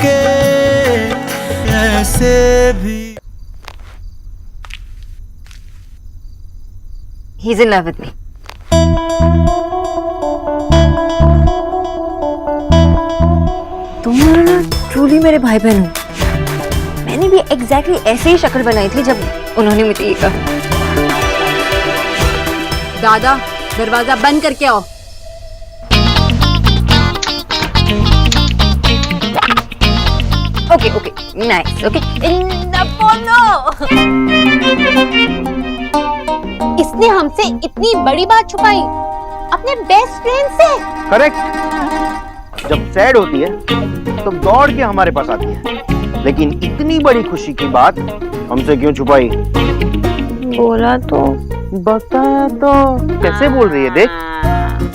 के ऐसे भी। He's in love with me. तुम ना ट्रूली मेरे भाई बहन हो। मैंने भी एग्जैक्टली ऐसे ही शक्ल बनाई थी जब उन्होंने मुझे ये कहा। दादा दरवाजा बंद करके आओ। Okay okay nice okay. इसने हमसे इतनी बड़ी बात छुपाई अपने बेस्ट फ्रेंड से। करेक्ट। जब सैड होती है तो दौड़ के हमारे पास आती है, लेकिन इतनी बड़ी खुशी की बात हमसे क्यों छुपाई? बोला तो बता तो कैसे बोल रही है देख।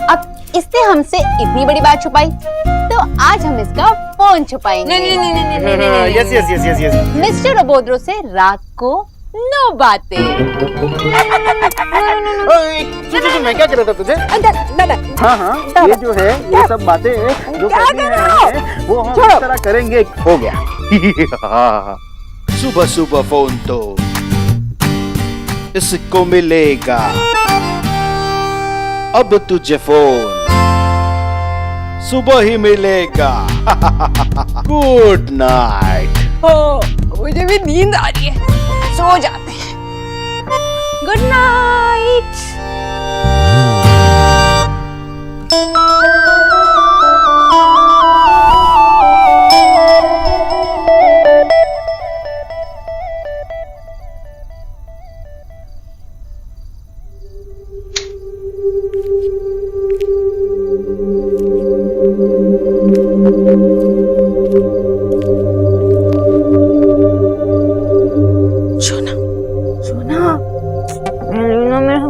अब इसने हमसे इतनी बड़ी बात छुपाई तो आज हम इसका फोन छुपाएंगे। Yes yes yes yes yes. Mister Rabindra से रात को 9 बातें। मैं क्या कह रहा था तुझे? हाँ हाँ ये जो है ये सब बातें जो करनी है वो हम इस तरह करेंगे। हो गया। सुबह सुबह फोन तो इसको मिलेगा। अब तुझे फोन सुबह ही मिलेगा। Good night. मुझे भी नींद आ रही है, सो जाते हैं। Good night.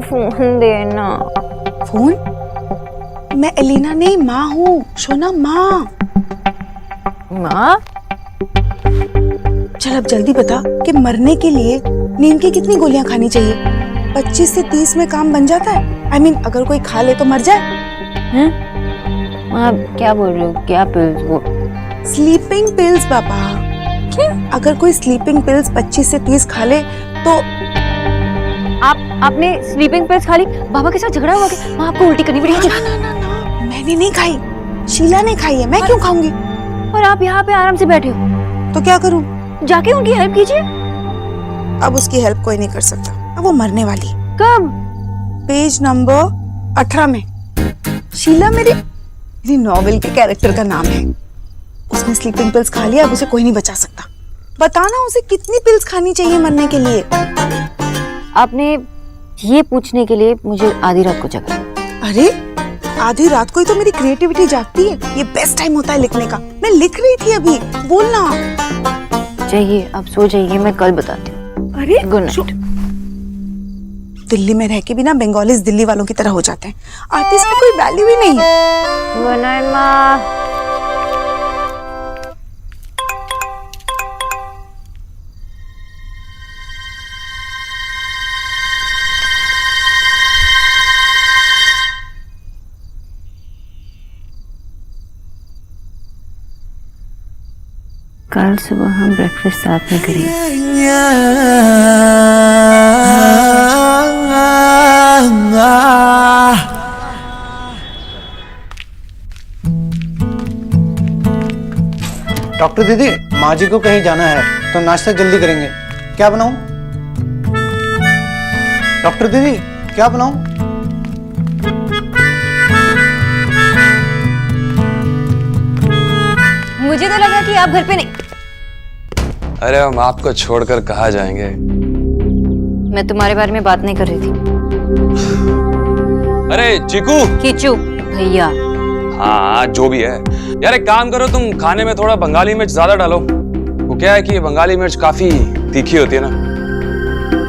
फोन देना। फोन? मैं एलिना नहीं, माँ हूँ। शोना माँ। माँ? चल अब जल्दी बता कि मरने के लिए नींद की कितनी गोलियां खानी चाहिए? 25 से 30 में काम बन जाता है। I mean, अगर कोई खा ले तो मर जाए। हैं? माँ क्या बोल रही हो? क्या पिल्स? वो स्लीपिंग पिल्स बाबा। क्या? अगर कोई स्लीपिंग पिल्स 25 से 30 खा ले तो आपने स्लीपिंग पिल्स खा ली? बाबा के साथ झगड़ा हुआ क्या? माँ आपको उल्टी करनी पड़ेगी। ना, मैंने नहीं खाई, शीला ने खाई है। मैं क्यों खाऊंगी? और आप यहाँ पे आराम से बैठे हो तो क्या करूं? जाके उनकी हेल्प कीजिए। अब उसकी हेल्प कोई नहीं कर सकता। अब वो मरने वाली है। कब? पेज नंबर 18 में। शीला मेरी नॉवेल के कैरेक्टर का नाम है। उसने स्लीपिंग पिल्स खा लिया, अब उसे कोई नहीं बचा सकता। बताना उसे कितनी पिल्स खानी चाहिए मरने के लिए? आपने ये पूछने के लिए मुझे आधी रात को जगा। अरे आधी रात को ही तो मेरी क्रिएटिविटी जागती है। ये बेस्ट टाइम होता है लिखने का। मैं लिख रही थी अभी। बोलना। चाहिए अब सो जाइए, मैं कल बताती हूँ। अरे गुड नाइट। दिल्ली में रह के भी ना बंगालीज दिल्ली वालों की तरह हो जाते हैं। आर्टिस्ट की कोई वैल्यू ही नहीं है। गुड नाइट माँ। कल सुबह हम ब्रेकफास्ट साथ में करेंगे। डॉक्टर दीदी, माँ जी को कहीं जाना है तो नाश्ता जल्दी करेंगे। क्या बनाऊं? डॉक्टर दीदी क्या बनाऊं? मुझे तो लगा कि आप घर पे नहीं। अरे हम आपको छोड़कर कहाँ जाएंगे? मैं तुम्हारे बारे में बात नहीं कर रही थी। अरे चीकू। कीचू भैया। हाँ जो भी है यार, एक काम करो तुम खाने में थोड़ा बंगाली मिर्च ज्यादा डालो। वो क्या है कि ये बंगाली मिर्च काफी तीखी होती है ना,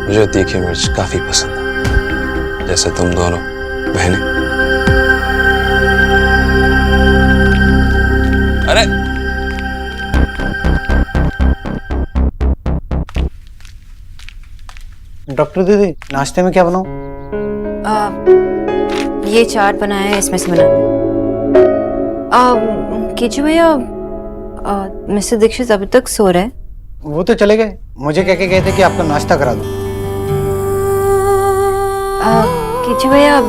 मुझे तीखी मिर्च काफी पसंद है, जैसे तुम दोनों बहनें। अरे डॉक्टर दीदी नाश्ते में क्या बनाऊं? ये चाट बनाया है, इसमें से बना। कीचू भैया मिस्टर दीक्षित अभी तक सो रहे हैं? वो तो चले गए, मुझे कह के गए थे कि आपका नाश्ता करा दूं। किची भैया,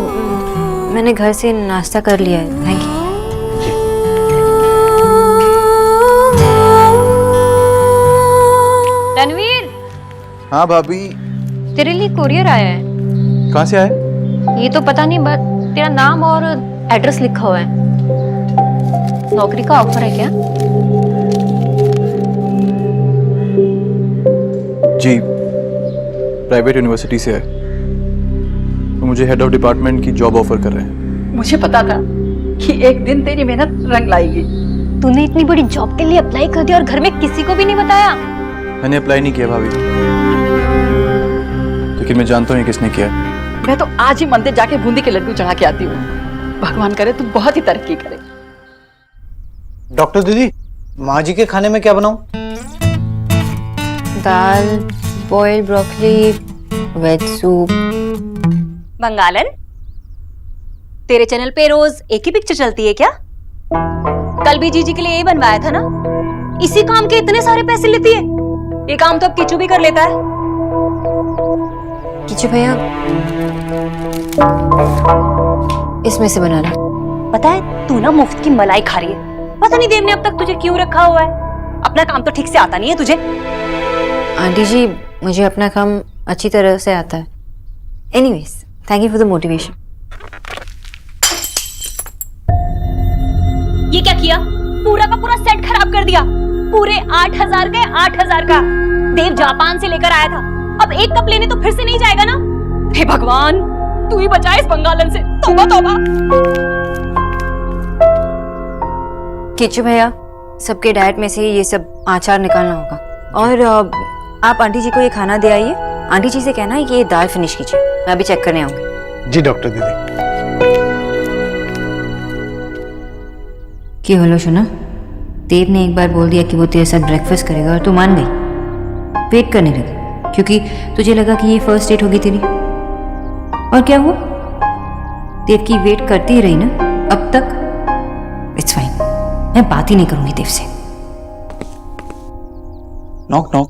मैंने घर से नाश्ता कर लिया है, थैंक यू। रणवीर, हाँ भाभी। तेरे लिए कोरियर आया है। कहाँ से आए? ये तो पता नहीं, बट तेरा नाम और एड्रेस लिखा हुआ है। नौकरी का ऑफर है क्या? जी, प्राइवेट यूनिवर्सिटी से है, तो मुझे हेड ऑफ डिपार्टमेंट की जॉब ऑफर कर रहे हैं। मुझे पता था कि एक दिन तेरी मेहनत रंग लाएगी। तूने इतनी बड़ी जॉब के लिए अप्लाई कर दिया और घर में किसी को भी नहीं बताया? मैंने अप्लाई नहीं किया भाभी, लेकिन मैं जानता हूँ ये किसने किया है। मैं तो आज ही मंदिर जाके बूंदी के लड्डू चढ़ा के आती हूँ। भगवान करे तू बहुत ही तरक्की करे। डॉक्टर दीदी, माँ जी के खाने में क्या बनाऊं? दाल, बॉइल्ड ब्रोकली, वेज सूप। बंगालन, तेरे चैनल पे रोज एक ही पिक्चर चलती है क्या? कल भी जीजी के लिए यही बनवाया था ना? इसी काम के इतने सारे पैसे लेती है। ये काम तो अब किचू भी कर लेता है। किचू भैया, इसमें से बना लो। पता है तू ना मुफ्त की मलाई खा रही है। पता नहीं देव ने अब तक तुझे क्यों रखा हुआ है। अपना काम तो ठीक से आता नहीं है तुझे। आंटी जी, मुझे अपना काम अच्छी तरह से आता है। Anyways, thank you for the motivation. ये क्या किया? पूरा का पूरा सेट खराब कर दिया। पूरे 8,000 के 8,000 का। देव जापान से लेकर आया था। अब एक कप लेने तो फिर से नहीं जाएगा ना? हे भगवान, तू ही बचा इस बंगालन से। तौबा तौबा। किचू भैया, सबके डाइट में से ये सब आचार निकालना होगा। और आप आंटी जी को ये खाना दे आइए। आंटी जी से कहना है कि ये दाल फिनिश कीजिए, मैं अभी चेक करने आऊंगी। जी डॉक्टर दीदी। की होलो सुना, देव ने एक बार बोल दिया कि वो तेरे साथ ब्रेकफास्ट करेगा और तू मान गई। वेट करने लगी क्योंकि तुझे लगा कि ये फर्स्ट डेट होगी तेरी। और क्या हुआ? देव की वेट करती ही रही ना अब तक। इट्स फाइन, मैं बात ही नहीं करूंगी देव से। Knock knock.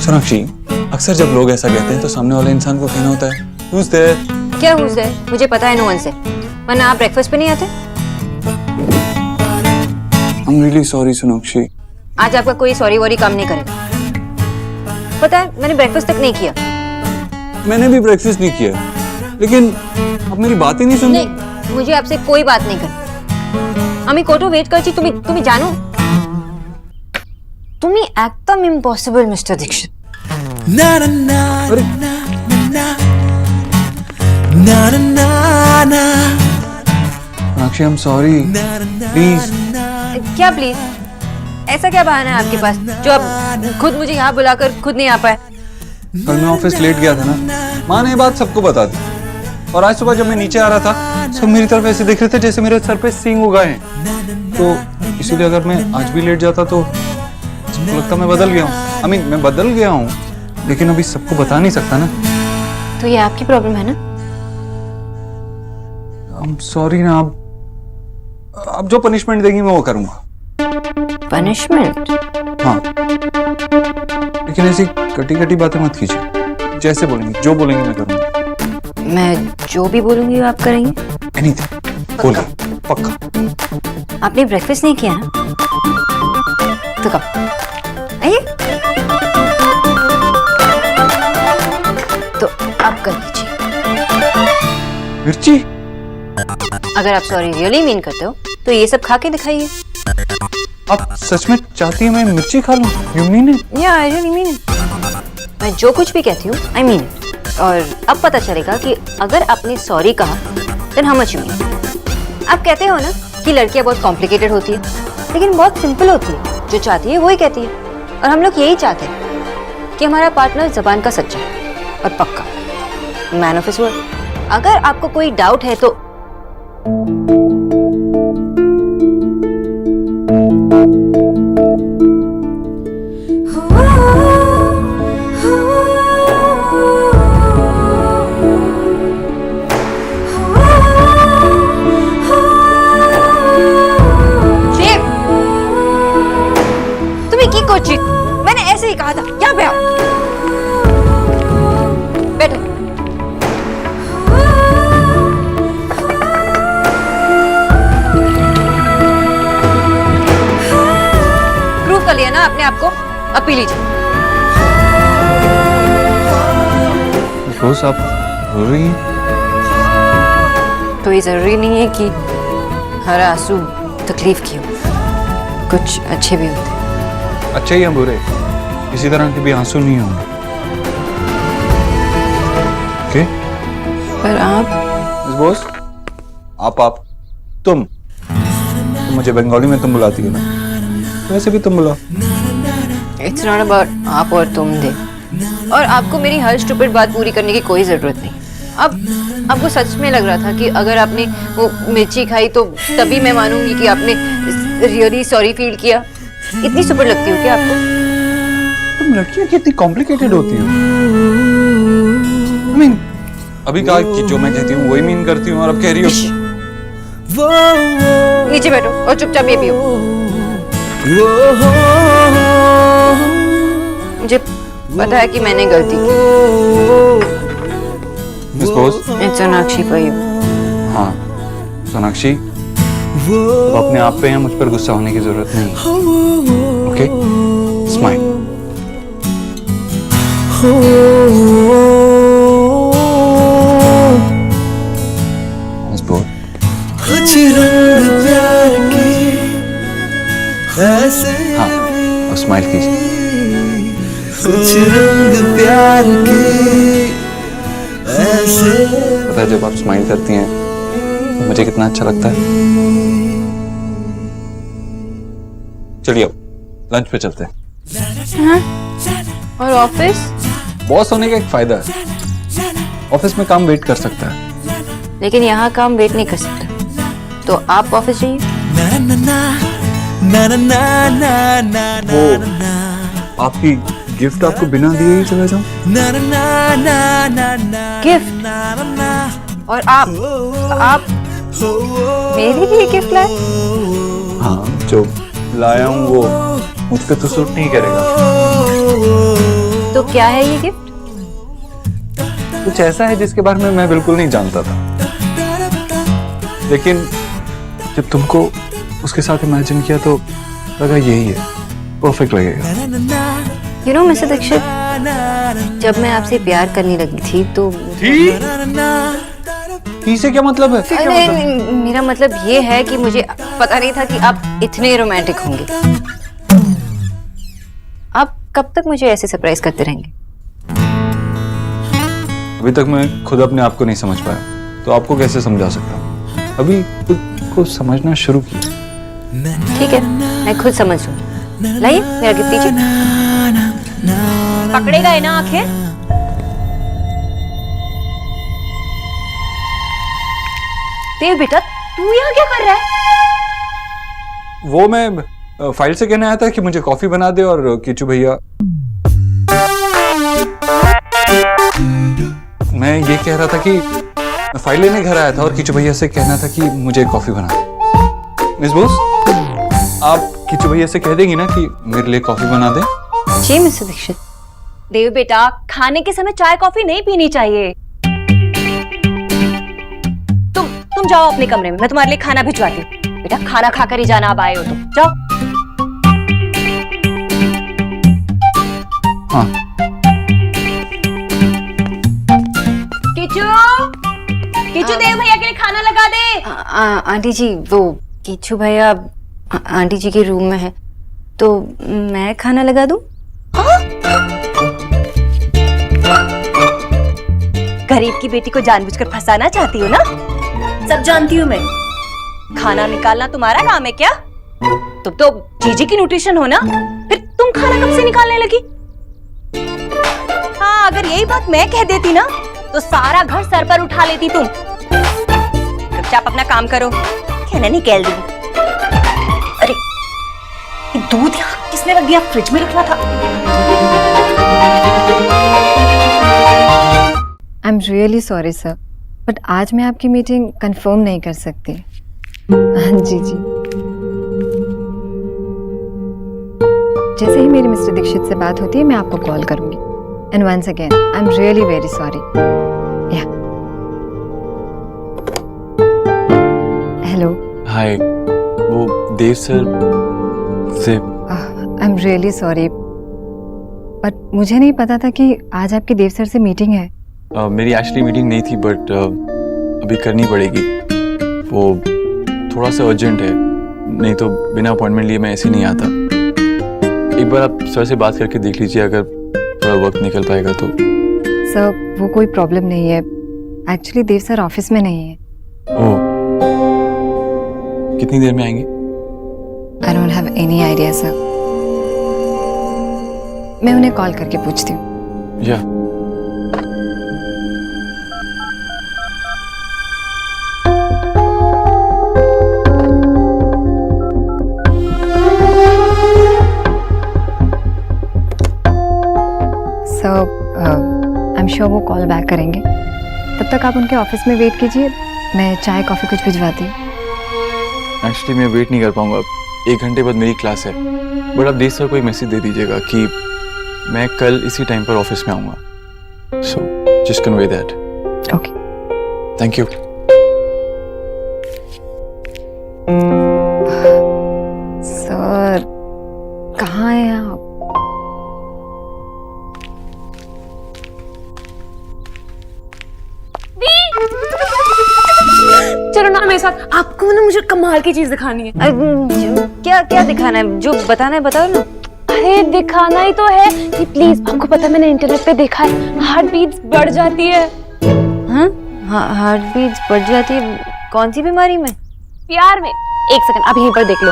सोनाक्षी, अक्सर जब लोग ऐसा कहते हैं तो सामने वाले इंसान को कहना होता है Who's there? क्या हुआ है? मुझे पता है नो वन से, वरना आप ब्रेकफास्ट पे नहीं आते। I'm really sorry, Sonakshi. आज आपका कोई सॉरी वॉरी काम नहीं करेगा। पता है, मैंने ब्रेकफास्ट तक नहीं किया। मैंने भी ब्रेकफास्ट नहीं किया, लेकिन आप मेरी बात ही नहीं सुन रही। नहीं, मुझे आपसे कोई बात नहीं करनी। আমি কত ওয়েট করছি তুমি তুমি জানো? তুমি একদম ইম্পসিবল মিস্টার দীক্ষিত। না না না না ना ना ना ना सोनाक्षी, I'm sorry, please। क्या प्लीज? ऐसा क्या बहाना है आपके पास जो आप खुद मुझे यहाँ बुलाकर खुद नहीं आ पाए? कल मैं ऑफिस लेट गया था ना, माँ ने ये बात सबको बता दी। और आज सुबह जब मैं नीचे आ रहा था, सब मेरी तरफ ऐसे देख रहे थे जैसे मेरे सर पे सींग उगाए हैं। तो इसीलिए अगर मैं आज भी लेट जाता तो सबको लगता मैं बदल गया हूँ। मैं बदल गया हूँ, लेकिन अभी सबको बता नहीं सकता ना। तो ये आपकी प्रॉब्लम है ना? I'm sorry ना। अब जो पनिशमेंट देगी मैं वो करूँगा। पनिशमेंट? हाँ, लेकिन ऐसी कटी कटी बातें मत कीजिए। जैसे बोलेंगे, जो बोलेंगे मैं करूँगा। मैं जो भी बोलूंगी वो आप करेंगे? एनीथिंग, बोलिए, पक्का। आपने ब्रेकफास्ट नहीं किया ना? तो कब आइए, तो आप कर लीजिए। मिर्ची? अगर आप सॉरी रियली मीन करते हो तो ये सब खा के दिखाइए। आप सच में चाहती हैं मैं मिर्ची खा लूं? You mean it? या आई रियली मीन इट। मैं जो कुछ भी कहती हूँ आई मीन इट। और अब पता चलेगा कि अगर आपने सॉरी कहा then how much you mean. आप कहते हो ना कि लड़कियां बहुत कॉम्प्लिकेटेड होती है, लेकिन बहुत सिंपल होती है। जो चाहती है वही कहती है। और हम लोग यही चाहते हैं कि हमारा पार्टनर जबान का सच्चा और पक्का, मैन ऑफ हिज वर्ड। अगर आपको कोई डाउट है तो आपको, अब पी लीजिए। रोज आप रो रही हैं? तो ये जरूरी नहीं है कि हर आंसू तकलीफ की हो, कुछ अच्छे भी होते हैं। अच्छे या बुरे, किसी तरह के भी आंसू नहीं होंगे। ओके? पर आप मिस बोस, आप तुम मुझे बंगाली में तुम बुलाती हो ना, वैसे भी तुम बुलाओ। इट्स नॉट अबाउट आप और तुम दे, और आपको मेरी हर स्टूपिड बात पूरी करने की कोई जरूरत नहीं। अब आपको सच में लग रहा था कि अगर आपने वो मिर्ची खाई तो तभी मैं मानूंगी कि आपने रियली सॉरी फील किया। इतनी स्टूपिड लगती हो क्या आपको? तुम लड़कियां कितनी कॉम्प्लिकेटेड होती हो। I mean, अभी कहा कि जो मैं कहती हूँ वही मीन करती हूँ, और अब कह रही हो। नीचे बैठो और चुपचाप ये पियो। मुझे पता है कि मैंने गलती की। Miss Bose, it's Sonakshi for you. हाँ सोनाक्षी, अब अपने आप पे है, मुझ पर गुस्सा होने की जरूरत नहीं। Okay, smile. मिस बोस, कुछ रंग प्यार के ऐसे हाँ, और स्माइल कीजिए। कुछ रंग प्यार के ऐसे। पता है जब आप स्माइल करती हैं तो मुझे कितना अच्छा लगता है। चलिए अब लंच पे चलते हैं। और ऑफिस? बॉस होने का एक फायदा है, ऑफिस में काम वेट कर सकता है, लेकिन यहाँ काम वेट नहीं कर सकता, तो आप ऑफिस जाइए। ना ना ना ना ना ना ना वो आपकी गिफ्ट आपको बिना दिए ही चला जाऊं? ना ना ना ना ना ना गिफ्ट? ना ना। और आप मेरे लिए गिफ्ट लाए? हाँ, जो लाया हूँ वो मुझ पे तो सूट नहीं करेगा। तो क्या है ये गिफ्ट? कुछ ऐसा है जिसके बारे में मैं बिल्कुल नहीं जानता था, लेकिन जब तुमको उसके साथ इमेजिन किया तो लगा यही है, परफेक्ट लगेगा। यू नो मिस्टर दीक्षित, जब मैं आपसे प्यार करने लगी थी तो से क्या मतलब है? अरे मेरा मतलब ये है कि मुझे पता नहीं था कि आप इतने रोमांटिक होंगे। आप कब तक मुझे ऐसे सरप्राइज करते रहेंगे? अभी तक मैं खुद अपने आप को नहीं समझ पाया, तो आपको कैसे समझा सकता हूँ? अभी खुद को समझना शुरू किया। ठीक है, मैं खुद समझ लूंगी। लाइए मेरा गिफ्ट दीजिए। पकड़ेगा है ना आंखें? देव बेटा, तू यहाँ क्या कर रहा है? वो मैं फाइल से कहने आया था कि मुझे कॉफी बना दे, और किचू भैया, मैं ये कह रहा था कि मैं फाइल लेने घर आया था और किचू भैया से कहना था कि मुझे कॉफी बना दे। मिस बोस, आप किचू भैया से कह देंगी ना कि मेरे लिए कॉफी बना दे? जी मिस्टर दीक्षित। देव बेटा, खाने के समय चाय कॉफी नहीं पीनी चाहिए। तुम जाओ अपने कमरे में, मैं तुम्हारे लिए खाना भिजवाती हूँ। बेटा खाना खाकर ही जाना, अब आए हो तो जाओ। हाँ। किचू, किचू देव भैया के लिए खाना लगा दे। आंटी जी, वो किचू भैया आंटी जी के रूम में है, तो मैं खाना लगा दूं? गरीब की बेटी को जानबूझकर फंसाना चाहती हो ना? सब जानती हूँ मैं। खाना निकालना तुम्हारा काम है क्या? तुम तो जीजी की न्यूट्रिशन हो ना, फिर तुम खाना कब से निकालने लगी? हाँ, अगर यही बात मैं कह देती ना तो सारा घर सर पर उठा लेती तुम। चुपचाप अपना काम करो, खाना निकाल दूं। अरे ये दूध यहाँ किसने रख दिया? फ्रिज में रखना था। आई am really sorry sir, but आज मैं आपकी मीटिंग कंफर्म नहीं कर सकती। जी जी, जैसे ही मेरी मिस्टर दीक्षित से बात होती है मैं आपको कॉल करूंगी। And once again I am really very sorry. या हेलो। हाय, वो देव सर से I am really sorry, but मुझे नहीं पता था कि आज आपकी देव सर से मीटिंग है। मेरी एक्चुअली मीटिंग नहीं थी, बट अभी करनी पड़ेगी। वो थोड़ा सा अर्जेंट है, नहीं तो बिना अपॉइंटमेंट लिए मैं ऐसे नहीं आता। एक बार आप सर से बात करके देख लीजिए, अगर थोड़ा वक्त निकल पाएगा तो। सर वो कोई प्रॉब्लम नहीं है, एक्चुअली देव सर ऑफिस में नहीं है। ओह, कितनी देर में आएंगे? I don't have any idea sir, मैं उन्हें कॉल करके पूछती हूँ। या आई एम श्योर वो कॉल बैक करेंगे। तब तक आप उनके ऑफिस में वेट कीजिए, मैं चाय कॉफ़ी कुछ भिजवाती हूँ। एक्चुअली मैं वेट नहीं कर पाऊंगा, 1 घंटे बाद मेरी क्लास है। बट आप देव सर को एक मैसेज दे दीजिएगा कि मैं कल इसी टाइम पर ऑफिस में आऊंगा। So just convey that. Okay, thank you. Sir कहाँ हैं आप? चलो ना मेरे साथ, आपको ना मुझे कमाल की चीज दिखानी है। क्या क्या दिखाना है? जो बताना है बताओ ना। अरे दिखाना ही तो है कि प्लीज, आपको पता है मैंने इंटरनेट पे देखा है हार्ट बीट्स बढ़ जाती है। हाँ, हार्ट बीट्स बढ़ जाती है? कौन सी बीमारी में? प्यार में। एक सेकंड, आप यहीं पर देख लो।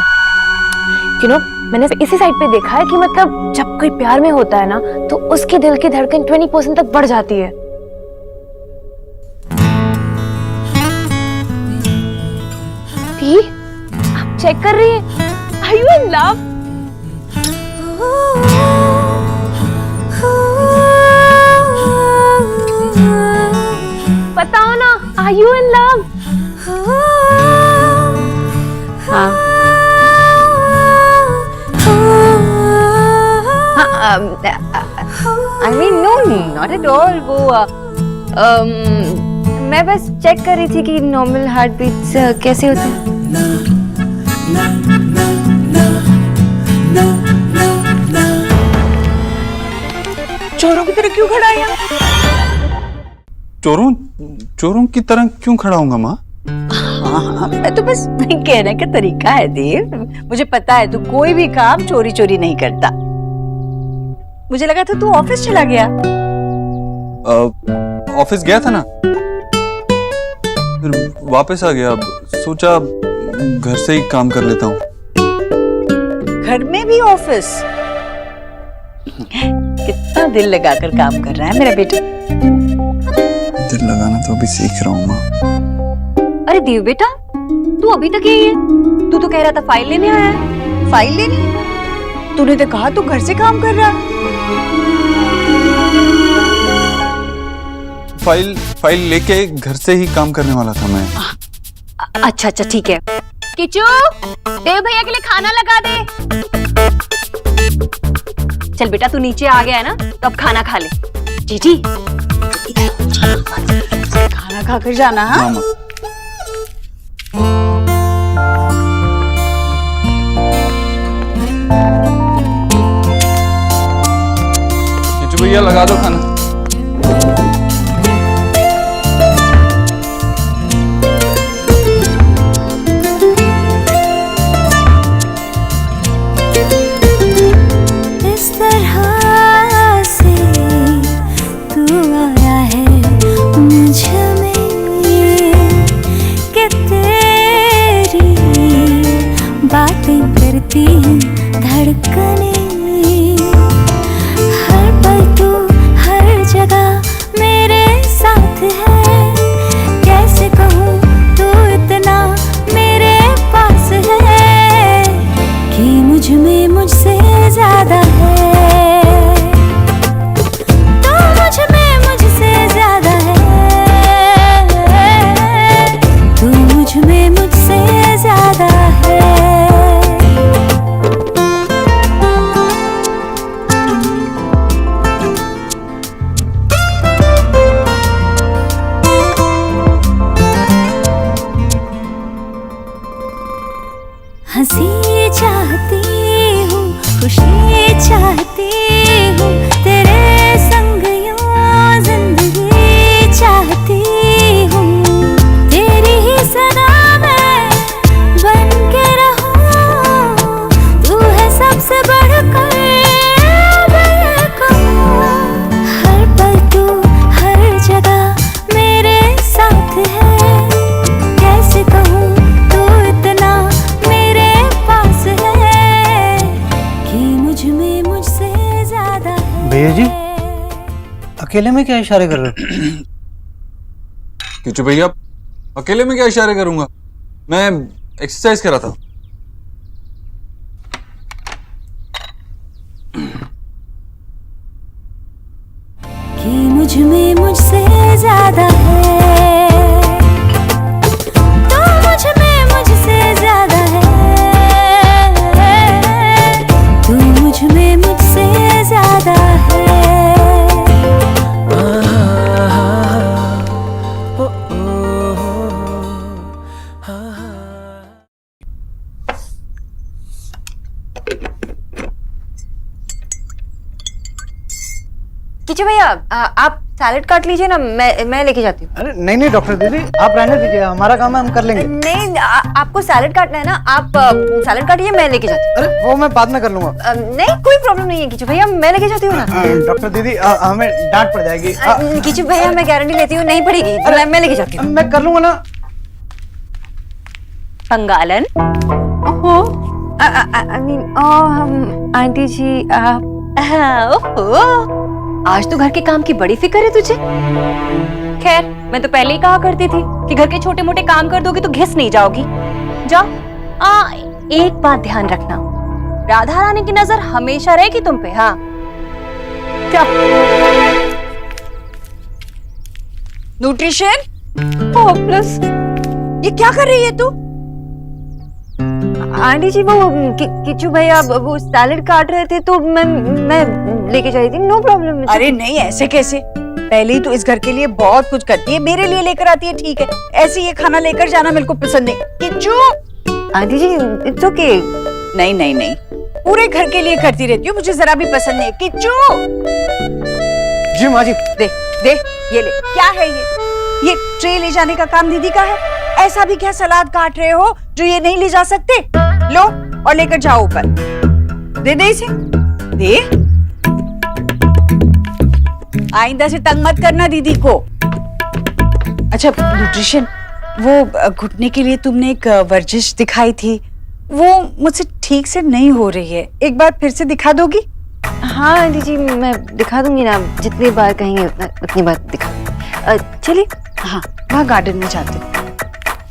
यू नो, मैंने इसी साइट पे देखा है कि मतलब जब कोई प्यार में होता है ना तो उसके दिल की धड़कन 20% तक बढ़ जाती है। भी आप चेक कर रही हैं? Are you in love? बताओ ना, Are you in love? हाँ। I mean no, not at all. वो मैं बस चेक कर रही थी कि नॉर्मल हार्ट बीट्स कैसे होते हैं। चोरों की तरह क्यों खड़ा है यहाँ? चोरों की तरह क्यों खड़ा हूँगा माँ? हाँ, मैं तो बस कहने का तरीका है देव। मुझे पता है तू कोई भी काम चोरी चोरी नहीं करता। मुझे लगा था तू ऑफिस चला गया। ऑफिस गया था ना, फिर वापस आ गया। अब सोचा घर से ही काम कर लेता हूँ। घर में भी ऑफिस? कितना दिल लगाकर काम कर रहा है मेरा बेटा। दिल लगाना तो अभी सीख रहा हूँ माँ। अरे देव बेटा, तू अभी तक यही है? तू तो कह रहा था फाइल लेने आया है। फाइल लेनी? तूने तो कहा तू घर से काम कर रहा है। फाइल लेके घर से ही काम करने वाला था मैं। अच्छा अच्छा ठीक है। किचू, देव भैया के लिए खाना लगा दे। चल बेटा, तू नीचे आ गया है ना, तो अब खाना खा ले। जीजी खाना खाकर जाना। हाँ मामा। किचू भैया लगा दो खाना। हंसी चाहती हूँ खुशी चाहती हूँ, तेरे संग यूं जिंदगी चाहती हूँ, तेरी ही सदा मैं बन के रहूं, तू है सबसे बढ़कर मैं ये कहूं, हर पल तू हर जगह मेरे साथ है, कैसे कहूँ तू इतना मेरे पास है कि मुझ में मुझसे ज्यादा है। भैया जी अकेले में क्या इशारे कर रहे हो? किचू भैया अकेले में क्या इशारे करूंगा, मैं एक्सरसाइज कर रहा था। कि मुझ में मुझसे ज्यादा है, तो मुझ में मुझसे ज्यादा है, तू मुझ में मुझसे ज्यादा है। किचू भैया आप सैलेड काट लीजिए ना, मैं लेके जाती हूँ। अरे नहीं नहीं डॉक्टर दीदी आप रहने दीजिए, हमारा काम है हम कर लेंगे। नहीं आपको सैलेड काटना है ना, आप सैलेड काटिए, मैं लेके जाती हूँ। अरे वो मैं बाद में कर लूंगा। नहीं कोई प्रॉब्लम नहीं है किचू भैया, मैं लेके जाती हूँ ना। डॉक्टर दीदी हमें डांट पड़ जाएगी। किचू भैया मैं गारंटी लेती हूँ, नहीं पड़ेगी, मैं लेके जाती हूँ। मैं कर लूंगा ना। पंगालन आई मीन आंटी जी ओहो, आज तो घर के काम की बड़ी फिक्र है तुझे। खैर मैं तो पहले ही कहा करती थी कि घर के छोटे मोटे काम कर दोगी तो घिस नहीं जाओगी। जाओ एक बात ध्यान रखना, राधा रानी की नजर हमेशा रहेगी तुम पे। हाँ क्या न्यूट्रिशन प्लस ये क्या कर रही है तू? आंटी जी वो किचू भैया वो सैलेड काट रहे थे तो मैं लेके जा रही थी, नो प्रॉब्लम। अरे नहीं ऐसे कैसे, पहले ही तो इस घर के लिए बहुत कुछ करती है, मेरे लिए लेकर आती है ठीक है, ऐसे ये खाना लेकर जाना मेरे को पसंद नहीं। Kichchu aunty ji it's okay. नहीं नहीं नहीं, पूरे घर के लिए करती रहती हूँ, मुझे जरा भी पसंद नहीं। किच्चू जी माँ जी। दे दे ये ले, क्या है ये ट्रे ले जाने का काम दीदी का है। ऐसा भी क्या सलाद काट रहे हो जो ये नहीं ले जा सकते? लो और लेकर जाओ ऊपर, दे दे इसे दे। आइंदा से तंग मत करना दीदी को। अच्छा न्यूट्रिशन, वो घुटने के लिए तुमने एक वर्जिश दिखाई थी, वो मुझसे ठीक से नहीं हो रही है, एक बार फिर से दिखा दोगी? हाँ आंटी जी मैं दिखा दूंगी ना, जितनी बार कहेंगे उतनी बार दिखा। चलिए हाँ वहाँ गार्डन में जाते हैं,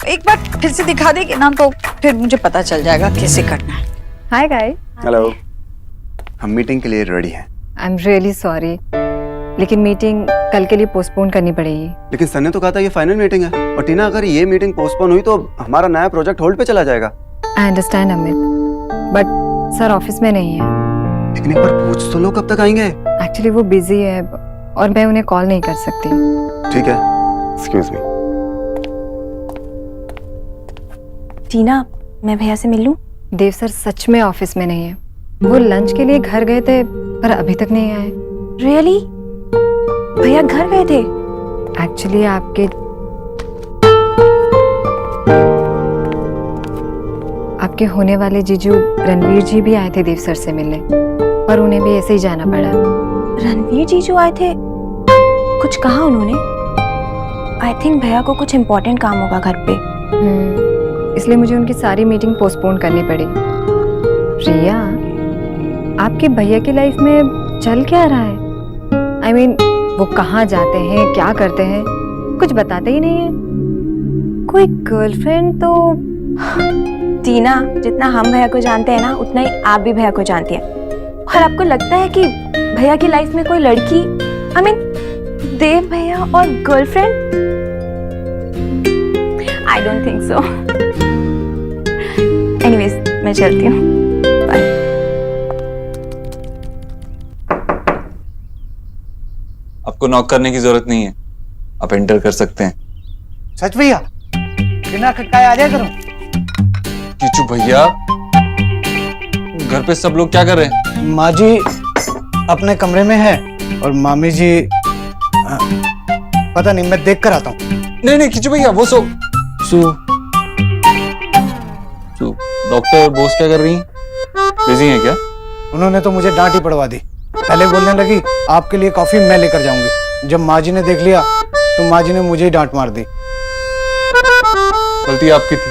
एक बार फिर से दिखा देगी ना तो फिर मुझे पता चल जाएगा कैसे करना है। Hi guys. हेलो, हम मीटिंग के लिए रेडी हैं। आई एम रियली सॉरी, लेकिन मीटिंग कल के लिए पोस्टपोन करनी पड़ेगी। लेकिन सर ने तो कहा था ये फाइनल मीटिंग है, और टीना अगर ये मीटिंग पोस्टपोन हुई तो हमारा नया प्रोजेक्ट होल्ड पे चला जाएगा। I understand Amit, but sir office में नहीं है। लेकिन एक बार पूछ तो लो कब तक आएंगे। एक्चुअली वो बिजी है और मैं उन्हें कॉल नहीं कर सकती। ठीक है, एक्सक्यूज मी। टीना मैं भैया से मिल लूं? देव सर सच में ऑफिस में नहीं है, वो लंच के लिए घर गए थे पर अभी तक नहीं आए। रियली? भैया घर गए थे? एक्चुअली आपके होने वाले जीजू रणवीर जी भी आए थे देव सर से मिलने, पर उन्हें भी ऐसे ही जाना पड़ा। रणवीर जीजू आए थे? कुछ कहा उन्होंने? आई थिंक भैया को कुछ इम्पोर्टेंट काम होगा घर पे। इसलिए मुझे उनकी सारी मीटिंग पोस्टपोन करनी पड़ी। रिया, आपके भैया की लाइफ में चल क्या रहा है? I mean, वो कहाँ जाते हैं, क्या करते हैं, कुछ बताते ही नहीं है। कोई गर्लफ्रेंड तो? टीना, जितना हम भैया को जानते हैं ना उतना ही आप भी भैया को जानती हैं। और आपको लगता है कि भैया की लाइफ में कोई लड़की, I mean, देव भैया और girlfriend? I don't think so. Anyways, मैं चलती हूँ। Bye. आपको नॉक करने की जरूरत नहीं है, आप एंटर कर सकते हैं। सच भैया, बिना खटकाए आ जाया करो। किचू भैया घर पे सब लोग क्या कर रहे हैं? माँ जी अपने कमरे में है और मामी जी पता नहीं, मैं देख कर आता हूँ। नहीं नहीं खिंचू भैया, वो सो डॉक्टर बोस क्या कर रही हैं? बिजी हैं क्या? उन्होंने तो मुझे डांट ही पड़वा दी। पहले बोलने लगी आपके लिए कॉफी मैं लेकर जाऊंगी। जब माँ जी ने देख लिया तो माँ जी ने मुझे ही डांट मार दी। गलती आपकी थी।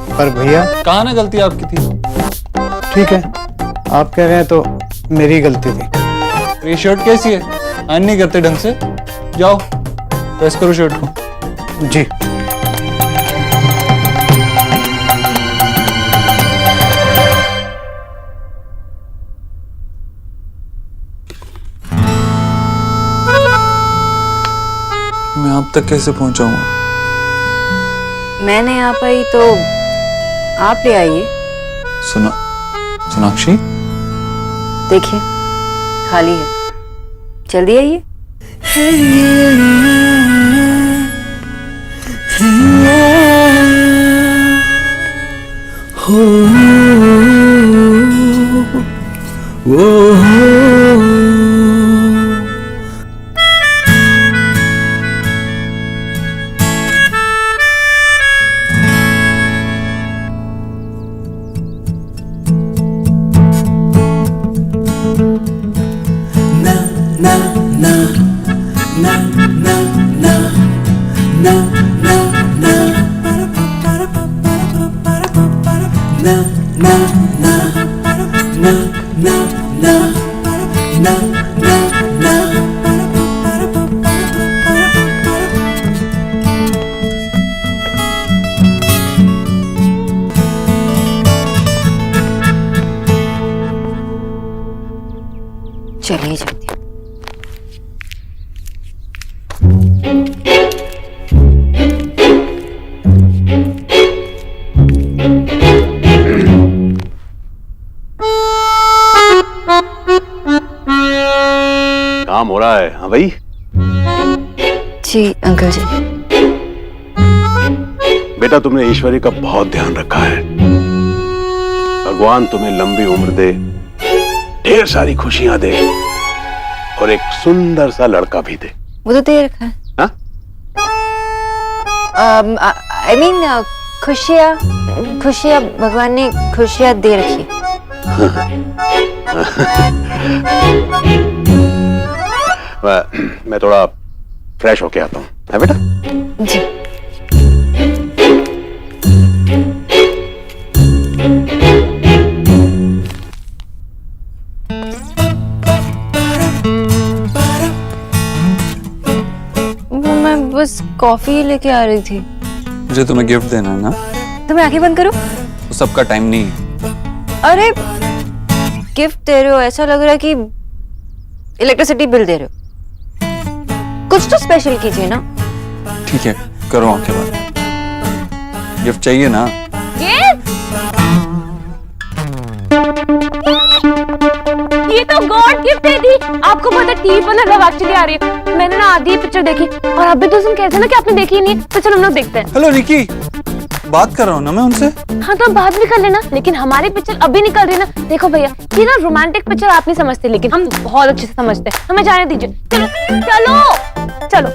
पर भैया कहा ना गलती आपकी थी। ठीक है, आप कह रहे हैं तो मेरी गलती थी। ये शर्ट कैसी है? आयरन नहीं करते ढंग से। जाओ प्रेस करो शर्ट को। जी। मैं आप तक कैसे पहुंचाऊंगा? मैं नहीं आ पाई तो आप ले आइए। सोनाक्षी देखिए खाली है, जल्दी आइए। चलिए जल्दी। काम हो रहा है? हाँ भाई। जी अंकल जी। बेटा तुमने ईश्वरी का बहुत ध्यान रखा है। भगवान तुम्हें लंबी उम्र दे, ढेर सारी खुशियां दे और एक सुंदर सा लड़का भी दे। वो तो दे रखा है। हाँ? आई मीन खुशियाँ भगवान ने खुशियाँ दे रखी। मैं थोड़ा फ्रेश होके आता हूँ, है बेटा? जी। वो मैं बस कॉफी लेके आ रही थी। मुझे तुम्हें गिफ्ट देना है ना? तुम्हें आंखें बंद करो। वो सबका टाइम नहीं है। अरे गिफ्ट दे रहे हो, ऐसा लग रहा है कि इलेक्ट्रिसिटी बिल दे रहे हो। कुछ तो स्पेशल कीजिए ना। ठीक है करो आंखें बंद। गिफ्ट चाहिए ना? ये तो गॉड गिफ्ट है दी। आपको पता टीवी पर ना लव एक्चुअली आ रही है। मैंने ना आधी पिक्चर देखी और अभी तो तुम कहते ना कि आपने देखी ही नहीं, तो चलो हम लोग देखते हैं। हेलो निकी, बात कर रहा हूँ ना मैं उनसे। हाँ तो बात भी कर लेना, लेकिन हमारी पिक्चर अभी निकल रही है ना। देखो भैया ये ना रोमांटिक पिक्चर आप नहीं समझते, लेकिन हम बहुत अच्छे से समझते हैं। हमें जाने दीजिए। चलो चलो चलो।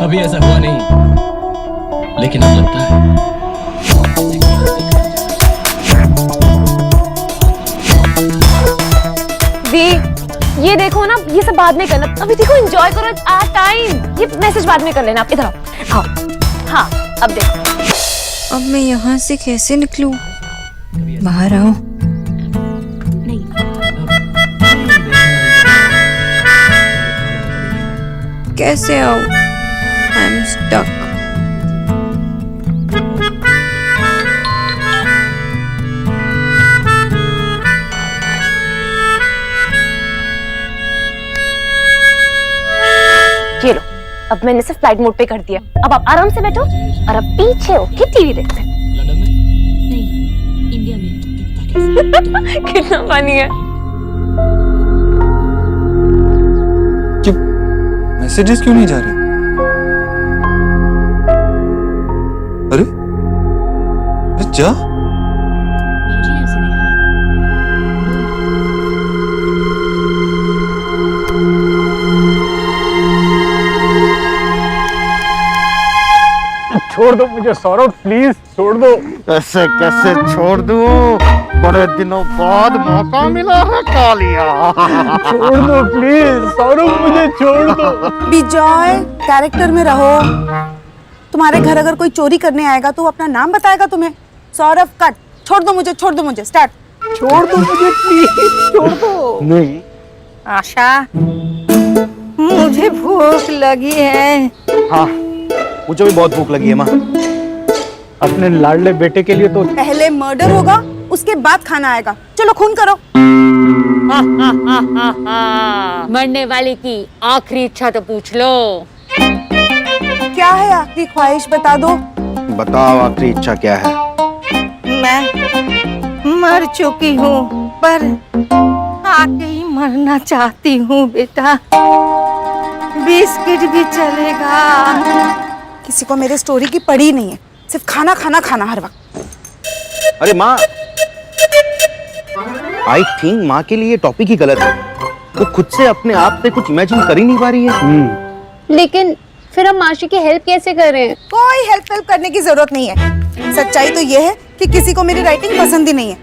अभी ऐसा हुआ नहीं, लेकिन अब लगता है। दी ये देखो ना, ये सब बाद में करना, अभी देखो एंजॉय करो टाइम। ये मैसेज बाद में कर लेना। आप इधर आओ। हाँ अब देखो। अब मैं यहाँ से कैसे निकलूं? बाहर आओ। कैसे आओ? I am stuck. ये लो, अब मैंने सिर्फ फ्लाइट मोड पे कर दिया। अब आप आराम से बैठो और अब पीछे हो के टीवी देखते हैं। लंदन में नहीं, इंडिया में। कितना फनी है। क्यों मैसेजेस क्यों नहीं जा रहे? अरे जा। छोड़ दो मुझे सौरभ, प्लीज छोड़ दो। कैसे कैसे छोड़ दूं? बड़े दिनों बाद मौका मिला है कालिया। छोड़ दो प्लीज सौरभ, मुझे छोड़ दो। विजय, कैरेक्टर में रहो। तुम्हारे घर अगर कोई चोरी करने आएगा तो वो अपना नाम बताएगा तुम्हें। सौरभ कट, छोड़ दो मुझे, छोड़ दो मुझे, स्टार्ट। छोड़ दो मुझे प्लीज, छोड़ दो। नहीं आशा, मुझे भूख लगी है। हाँ मुझे भी बहुत भूख लगी है माँ। अपने लाडले बेटे के लिए तो पहले मर्डर होगा, उसके बाद खाना आएगा। चलो खून करो। मरने वाले की आखिरी इच्छा तो पूछ लो। क्या है आखिरी ख्वाहिश, बता दो। बताओ आखिरी इच्छा क्या है? मैं मर चुकी हूँ पर आके ही मरना चाहती हूँ बेटा। बिस्किट भी चलेगा। किसी को मेरे स्टोरी की पड़ी नहीं है, सिर्फ खाना खाना खाना हर वक्त। अरे माँ, आई थिंक माँ के लिए टॉपिक ही गलत है। वो खुद से अपने आप से कुछ इमेजिन कर ही नहीं पा रही है। लेकिन फिर हम माशी की हेल्प कैसे करें? कोई हेल्प करने की जरूरत नहीं है। सच्चाई तो ये है कि किसी को मेरी राइटिंग पसंद ही नहीं है।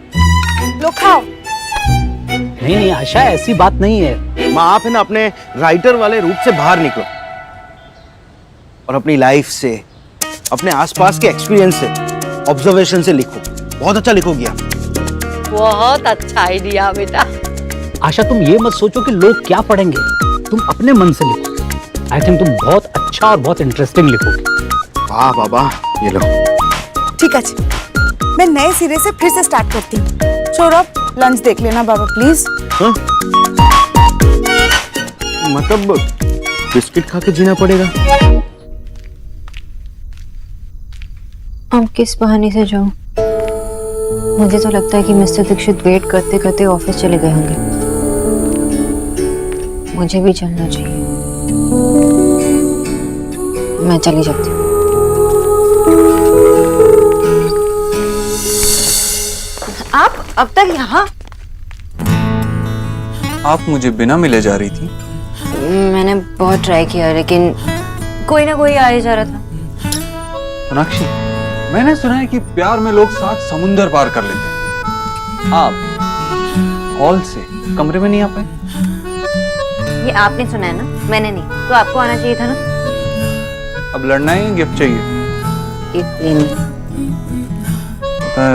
लो खाओ। नहीं नहीं आशा, ऐसी बात नहीं है। माँ आप है ना अपने राइटर वाले रूप से बाहर निकलो और अपनी लाइफ से, अपने आसपास के एक्सपीरियंस से, ऑब्जर्वेशन से लिखो। बहुत अच्छा लिखोगी आप। बहुत अच्छा आइडिया बेटा। आशा तुम ये मत सोचो कि लोग क्या पढ़ेंगे, तुम अपने मन से लिखो। आई थिंक तुम बहुत अच्छा और बहुत इंटरेस्टिंग लिखोगे। वाह बाबा, ये लो। ठीक है जी, मैं नए सिरे से फिर से स्टार्ट करती हूँ। सौरभ, लंच देख लेना बाबा प्लीज। हाँ? मतलब बिस्किट खा के जीना पड़ेगा? अब किस बहाने से जाऊं? मुझे तो लगता है कि मिस्टर दीक्षित वेट करते करते ऑफिस चले गए होंगे। मुझे भी चलना चाहिए। मैं चली जाती हूँ। आप अब तक यहाँ? आप मुझे बिना मिले जा रही थी? मैंने बहुत ट्राई किया लेकिन कोई ना कोई आ जा रहा था। सोनाक्षी, मैंने सुना है कि प्यार में लोग साथ समुंदर पार कर लेते हैं। आप हॉल से कमरे में नहीं आ पाए? ये आपने सुना है ना, मैंने नहीं। तो आपको आना चाहिए था ना। अब लड़ना है या गिफ्ट चाहिए? गिफ्ट लेनी। पता है,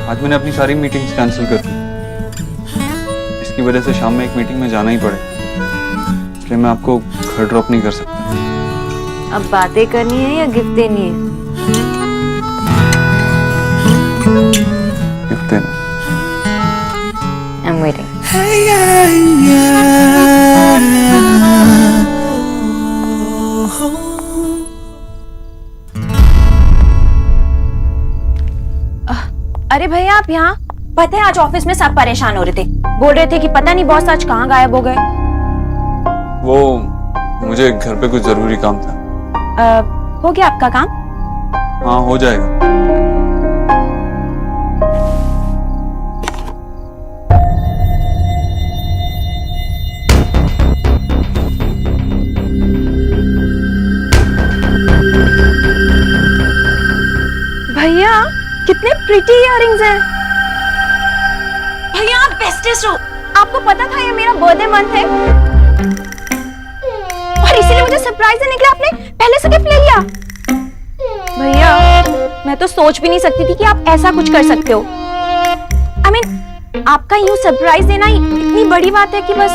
आज मैंने अपनी सारी मीटिंग्स कैंसिल कर दी। इसकी वजह से शाम में एक मीटिंग में जाना ही पड़े, इसलिए मैं आपको घर ड्रॉप नहीं कर सकता। अब बातें करनी है या गिफ्ट देनी है? गिफ्ट देना। I'm waiting. अरे भैया आप यहाँ? पता है आज ऑफिस में सब परेशान हो रहे थे, बोल रहे थे कि पता नहीं बॉस आज कहाँ गायब हो गए। वो मुझे घर पे कुछ जरूरी काम था। हो गया आपका काम? हाँ हो जाएगा। भैया कितने प्रीटी इयररिंग्स हैं। भैया आप बेस्टेस्ट हो। आपको पता था ये मेरा बर्थडे मंथ है और इसीलिए मुझे सरप्राइज देने के लिए आपने पहले से गिफ्ट ले लिया। भैया मैं तो सोच भी नहीं सकती थी कि आप ऐसा कुछ कर सकते हो। I mean, आपका यूं सरप्राइज देना ही इतनी बड़ी बात है कि बस।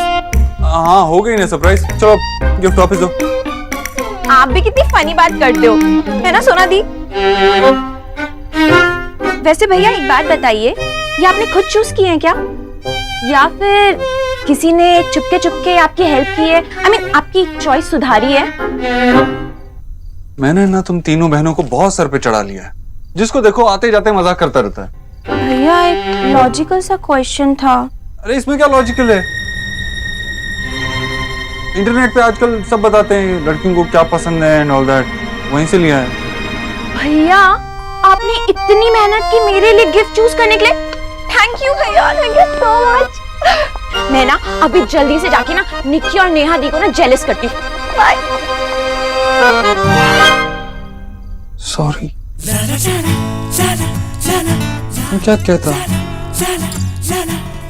हाँ हो गई ना सरप्राइज। चलो गिफ्ट वापस दो। आप भी कितनी फनी बात करते हो, है ना सोना दी? वैसे भैया एक बात बताइए, ये आपने खुद चूज किए हैं क्या या फिर किसी ने चुपके चुपके आपकी हेल्प की है? I mean, आपकी चॉइस सुधारी है? मैंने ना तुम तीनों बहनों को बहुत सर पे चढ़ा लिया है। जिसको देखो आते जाते मजाक करता रहता है। भैया एक लॉजिकल सा क्वेश्चन था। अरे इसमें क्या लॉजिकल है? इंटरनेट पे आजकल सब बताते हैं लड़कियों को क्या पसंद है एंड ऑल दैट, वहीं से लिया है। भैया आपने इतनी मेहनत की मेरे लिए गिफ्ट चूज करने के लिए, थैंक यू भैया, थैंक यू सो मच। मैं ना अभी जल्दी से जाके ना निक्की और नेहा दी को ना जेलस करती हूँ। बाय। सॉरी, क्या कहता?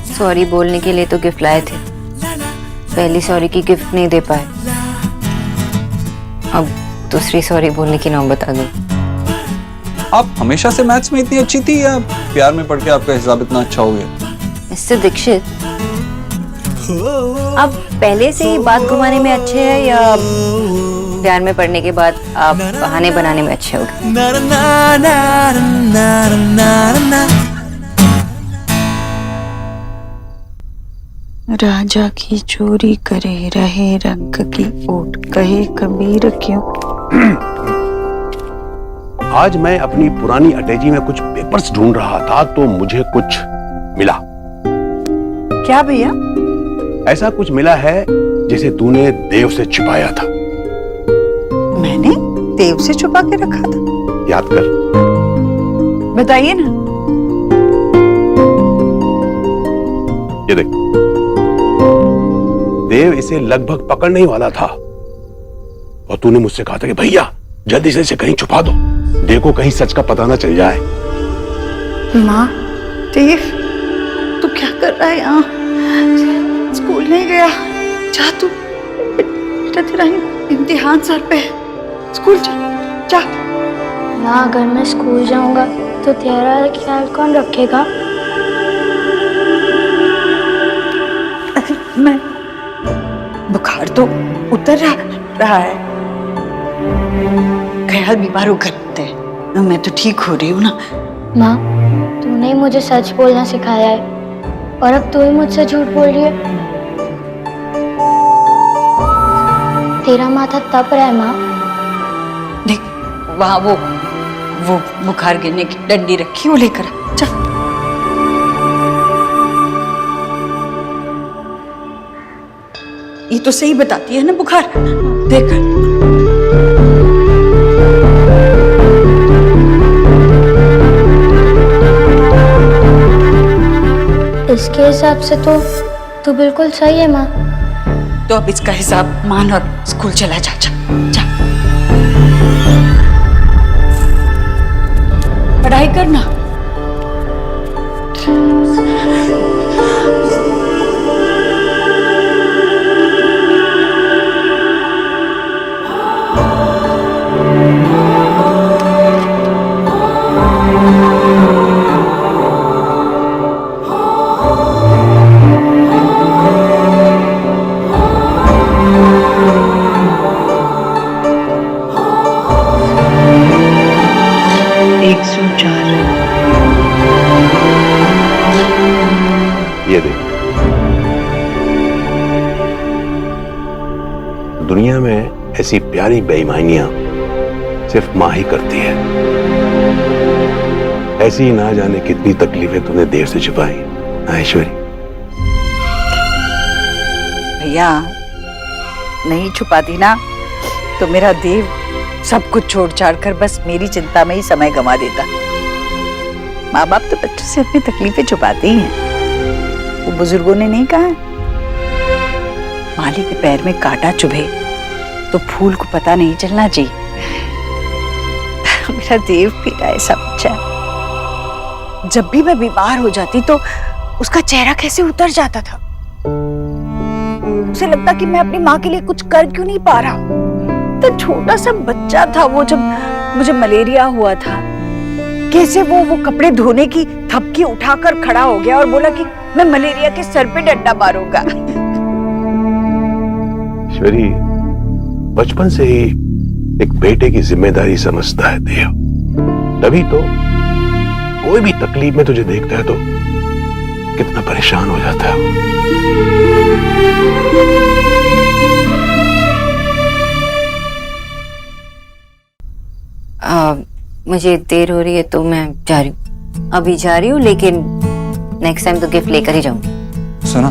सॉरी बोलने के लिए तो गिफ्ट लाए थे, पहली सॉरी की गिफ्ट नहीं दे पाए, अब दूसरी सॉरी बोलने की नौबत आ गई। आप हमेशा से मैथ्स में इतनी अच्छी थी या प्यार में पढ़ के आपका हिसाब इतना अच्छा हो गया? मिस्टर दीक्षित, आप पहले से ही बात घुमाने में अच्छे हैं या प्यार में पढ़ने के बाद आप बहाने बनाने में अच्छे हो गए? राजा की चोरी करे रहे रंग की ओट, कहे कबीर क्यों। आज मैं अपनी पुरानी अटैची में कुछ पेपर्स ढूंढ रहा था तो मुझे कुछ मिला। क्या भैया? ऐसा कुछ मिला है जिसे तूने देव से छिपाया था। मैंने देव से छुपा के रखा था? याद कर, बताइए ना। ये देख, देव इसे लगभग पकड़ने ही वाला था और तूने मुझसे कहा था कि भैया जल्दी से इसे कहीं छुपा दो, देखो कहीं सच का पता ना चल जाए। माँ, देव तू क्या कर रहा है यहाँ? स्कूल नहीं गया? जा तू, बेटा तेरा इम्तिहान सर पे है, स्कूल जा। माँ अगर मैं स्कूल जाऊंगा तो तेरा ख्याल कौन रखेगा? मैं बुखार तो उतर रहा है, ख्याल बीमार होकर होते हैं, मैं तो ठीक हो रही हूँ ना। माँ तूने ही मुझे सच बोलना सिखाया है और अब तू ही मुझसे झूठ बोल रही है। तेरा माथा तप रहा है माँ। देख वहाँ वो बुखार गिरने की डंडी रखी, वो लेकर आ, चल। ये तो सही बताती है ना बुखार, देख। इसके हिसाब से तो तू बिल्कुल सही है माँ। तो अब इसका हिसाब मान और स्कूल चला जा, जा। पढ़ाई करना। ये देख, दुनिया में ऐसी प्यारी बेईमानियां सिर्फ मां ही करती है। ऐसी ही ना जाने कितनी तकलीफें तूने देर से छुपाई ऐश्वरी। भैया नहीं छुपाती ना तो मेरा देव सब कुछ छोड़ छाड़ कर बस मेरी चिंता में ही समय गंवा देता। माँ बाप तो बच्चों से अपनी तकलीफें छुपाते ही हैं। वो बुजुर्गों ने नहीं कहा, माली के पैर में कांटा चुभे तो फूल को पता नहीं चलना चाहिए। मेरा देव बेटा ऐसा बच्चा है, जब भी मैं बीमार हो जाती तो उसका चेहरा कैसे उतर जाता था। उसे लगता कि मैं अपनी माँ के लिए कुछ कर क्यों नहीं पा रहा। तो छोटा सा बच्चा था वो, जब मुझे मलेरिया हुआ था, कैसे वो कपड़े धोने की थपकी उठाकर खड़ा हो गया और बोला कि मैं मलेरिया के सर पे डंडा मारूंगा। ऐश्वरी बचपन से ही एक बेटे की जिम्मेदारी समझता है देव, तभी तो कोई भी तकलीफ में तुझे देखता है तो कितना परेशान हो जाता है। मुझे देर हो रही है तो मैं जा रही हूँ। अभी जा रही हूँ, लेकिन नेक्स्ट टाइम तो गिफ्ट लेकर ही जाऊंगी। सुना,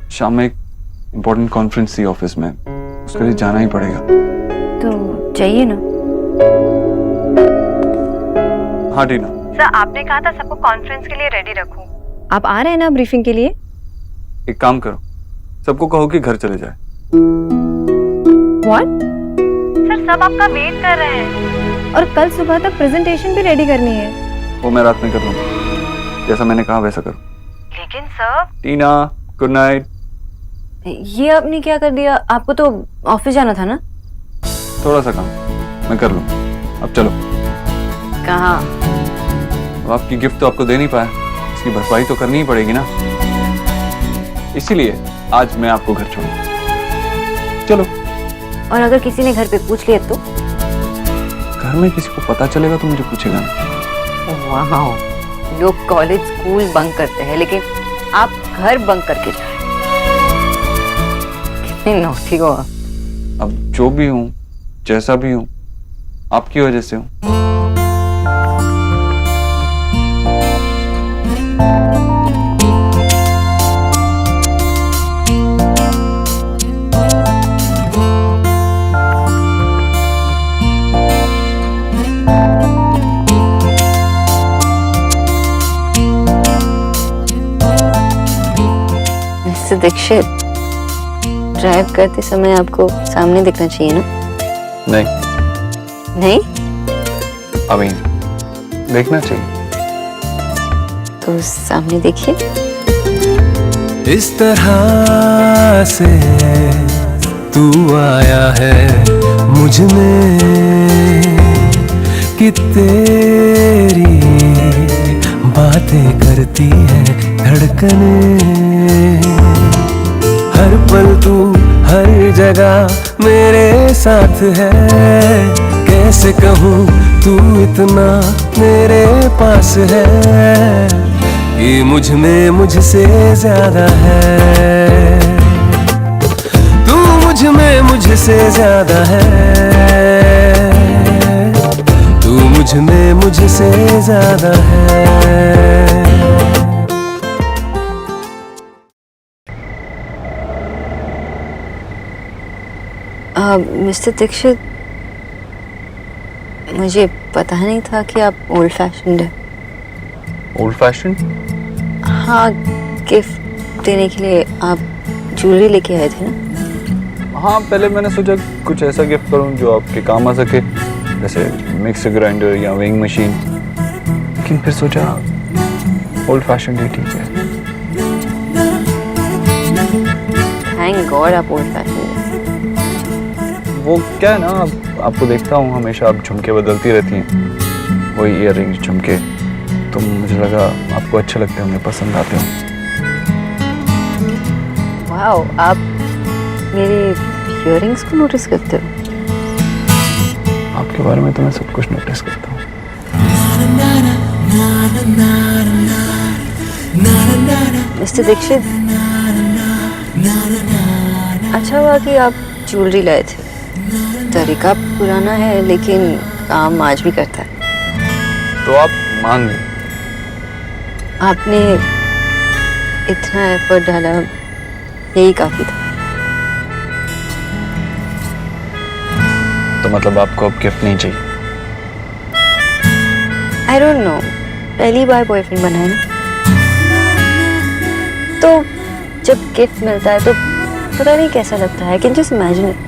शाम में एक इम्पोर्टेंट कॉन्फ्रेंस थी ऑफिस में, उसके लिए जाना ही पड़ेगा। तो चाहिए ना। हाँ टीना। सर आपने कहा था सबको कॉन्फ्रेंस के लिए रेडी रखूं। आप आ रहे हैं ना ब्रीफिंग के लिए? एक काम करो, सबको कहो कि घर चले जाए। व्हाट? सर सब आपका वेट कर रहे हैं और कल सुबह तक प्रेजेंटेशन भी रेडी करनी है। वो मैं रात में कर लूंगा, जैसा मैंने कहा वैसा करो। लेकिन सर। टीना, गुड नाइट। ये आपने क्या कर दिया? आपको तो ऑफिस जाना था ना। थोड़ा सा काम मैं कर लूँ, अब चलो। कहाँ? अब आपकी गिफ्ट तो आपको दे नहीं पाया, इसकी भरपाई तो करनी ही पड़ेगी ना, इसीलिए आज मैं आपको घर छोड़ूंगा। चलो। और अगर किसी ने घर पे पूछ लिया तो? घर में किसी को पता चलेगा तो मुझे पूछेगा ना। वाह, लोग कॉलेज स्कूल बंक करते हैं, लेकिन आप घर बंक करके जा रहे हैं। कितने नौटी हो आप। अब जो भी हूँ, जैसा भी हूँ, आपकी वजह से हूँ। मिस्टर दीक्षित, ड्राइव करते समय आपको सामने दिखना चाहिए ना? नहीं। नहीं? अभी देखना चाहिए। तो सामने देखिए। इस तरह से तू आया है मुझ में कि तेरी बातें करती है धड़कने, हर पल तू हर जगह मेरे साथ है, कैसे कहूँ तू इतना मेरे पास है कि मुझ में मुझसे ज्यादा है, तू मुझ में मुझसे ज्यादा है, तू मुझ में मुझसे ज्यादा है। मिस्टर दीक्षित, मुझे पता नहीं था कि आप ओल्ड फैशन्ड है। Old fashion? हाँ, गिफ्ट देने के लिए आप ज्वेलरी लेके आए थे ना? हाँ, पहले मैंने सोचा कुछ ऐसा गिफ्ट करूं जो आपके काम आ सके, जैसे मिक्सर ग्राइंडर या वेइंग मशीन, लेकिन फिर सोचा ओल्ड फैशन ही ठीक है। थैंक गॉड आप ओल्ड फैशन्ड है। वो क्या है ना, आपको देखता हूँ हमेशा आप झुमके बदलती रहती हैं, वही ईयररिंग्स झुमके, तो मुझे लगा आपको अच्छे लगते होंगे, पसंद आते होंगे। वाओ, आप मेरे ईयररिंग्स को नोटिस करते हो? आपके बारे में तो मैं सब कुछ नोटिस करता हूँ। मिस्टर दीक्षित, अच्छा हुआ कि आप ज्वेलरी लाए थे। तरीका पुराना है लेकिन काम आज भी करता है। तो आप मान लें। आपने इतना एफर्ट डाला, यही काफी था। तो मतलब आपको अब गिफ्ट नहीं चाहिए? आई डोंट नो, पहली बार बॉयफ्रेंड बना है ना, तो जब गिफ्ट मिलता है तो पता नहीं कैसा लगता है। Can just imagine it.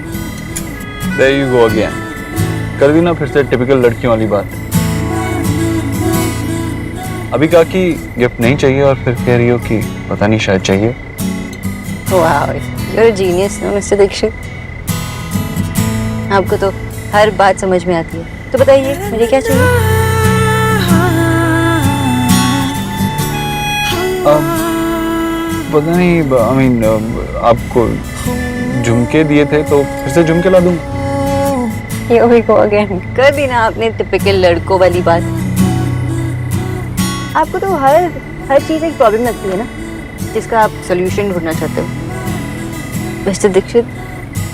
There you go again. कर दी ना फिर से टिपिकल लड़कियों वाली बात। अभी कहा कि गिफ्ट नहीं चाहिए और फिर कह रही हो कि पता नहीं शायद चाहिए। वाह, you're a genius ना मिस्टर दीक्षित। आपको तो हर बात समझ में आती है। तो बताइए मुझे क्या चाहिए? पता नहीं, I mean, आपको झुमके दिए थे तो फिर से झुमके ला दूंगा। Here we go again. कर दी ना आपने टिपिकल लड़कों वाली बात। आपको तो हर चीज एक प्रॉब्लम लगती है ना, जिसका आप सॉल्यूशन ढूंढना चाहते हो। मिस्टर दीक्षित,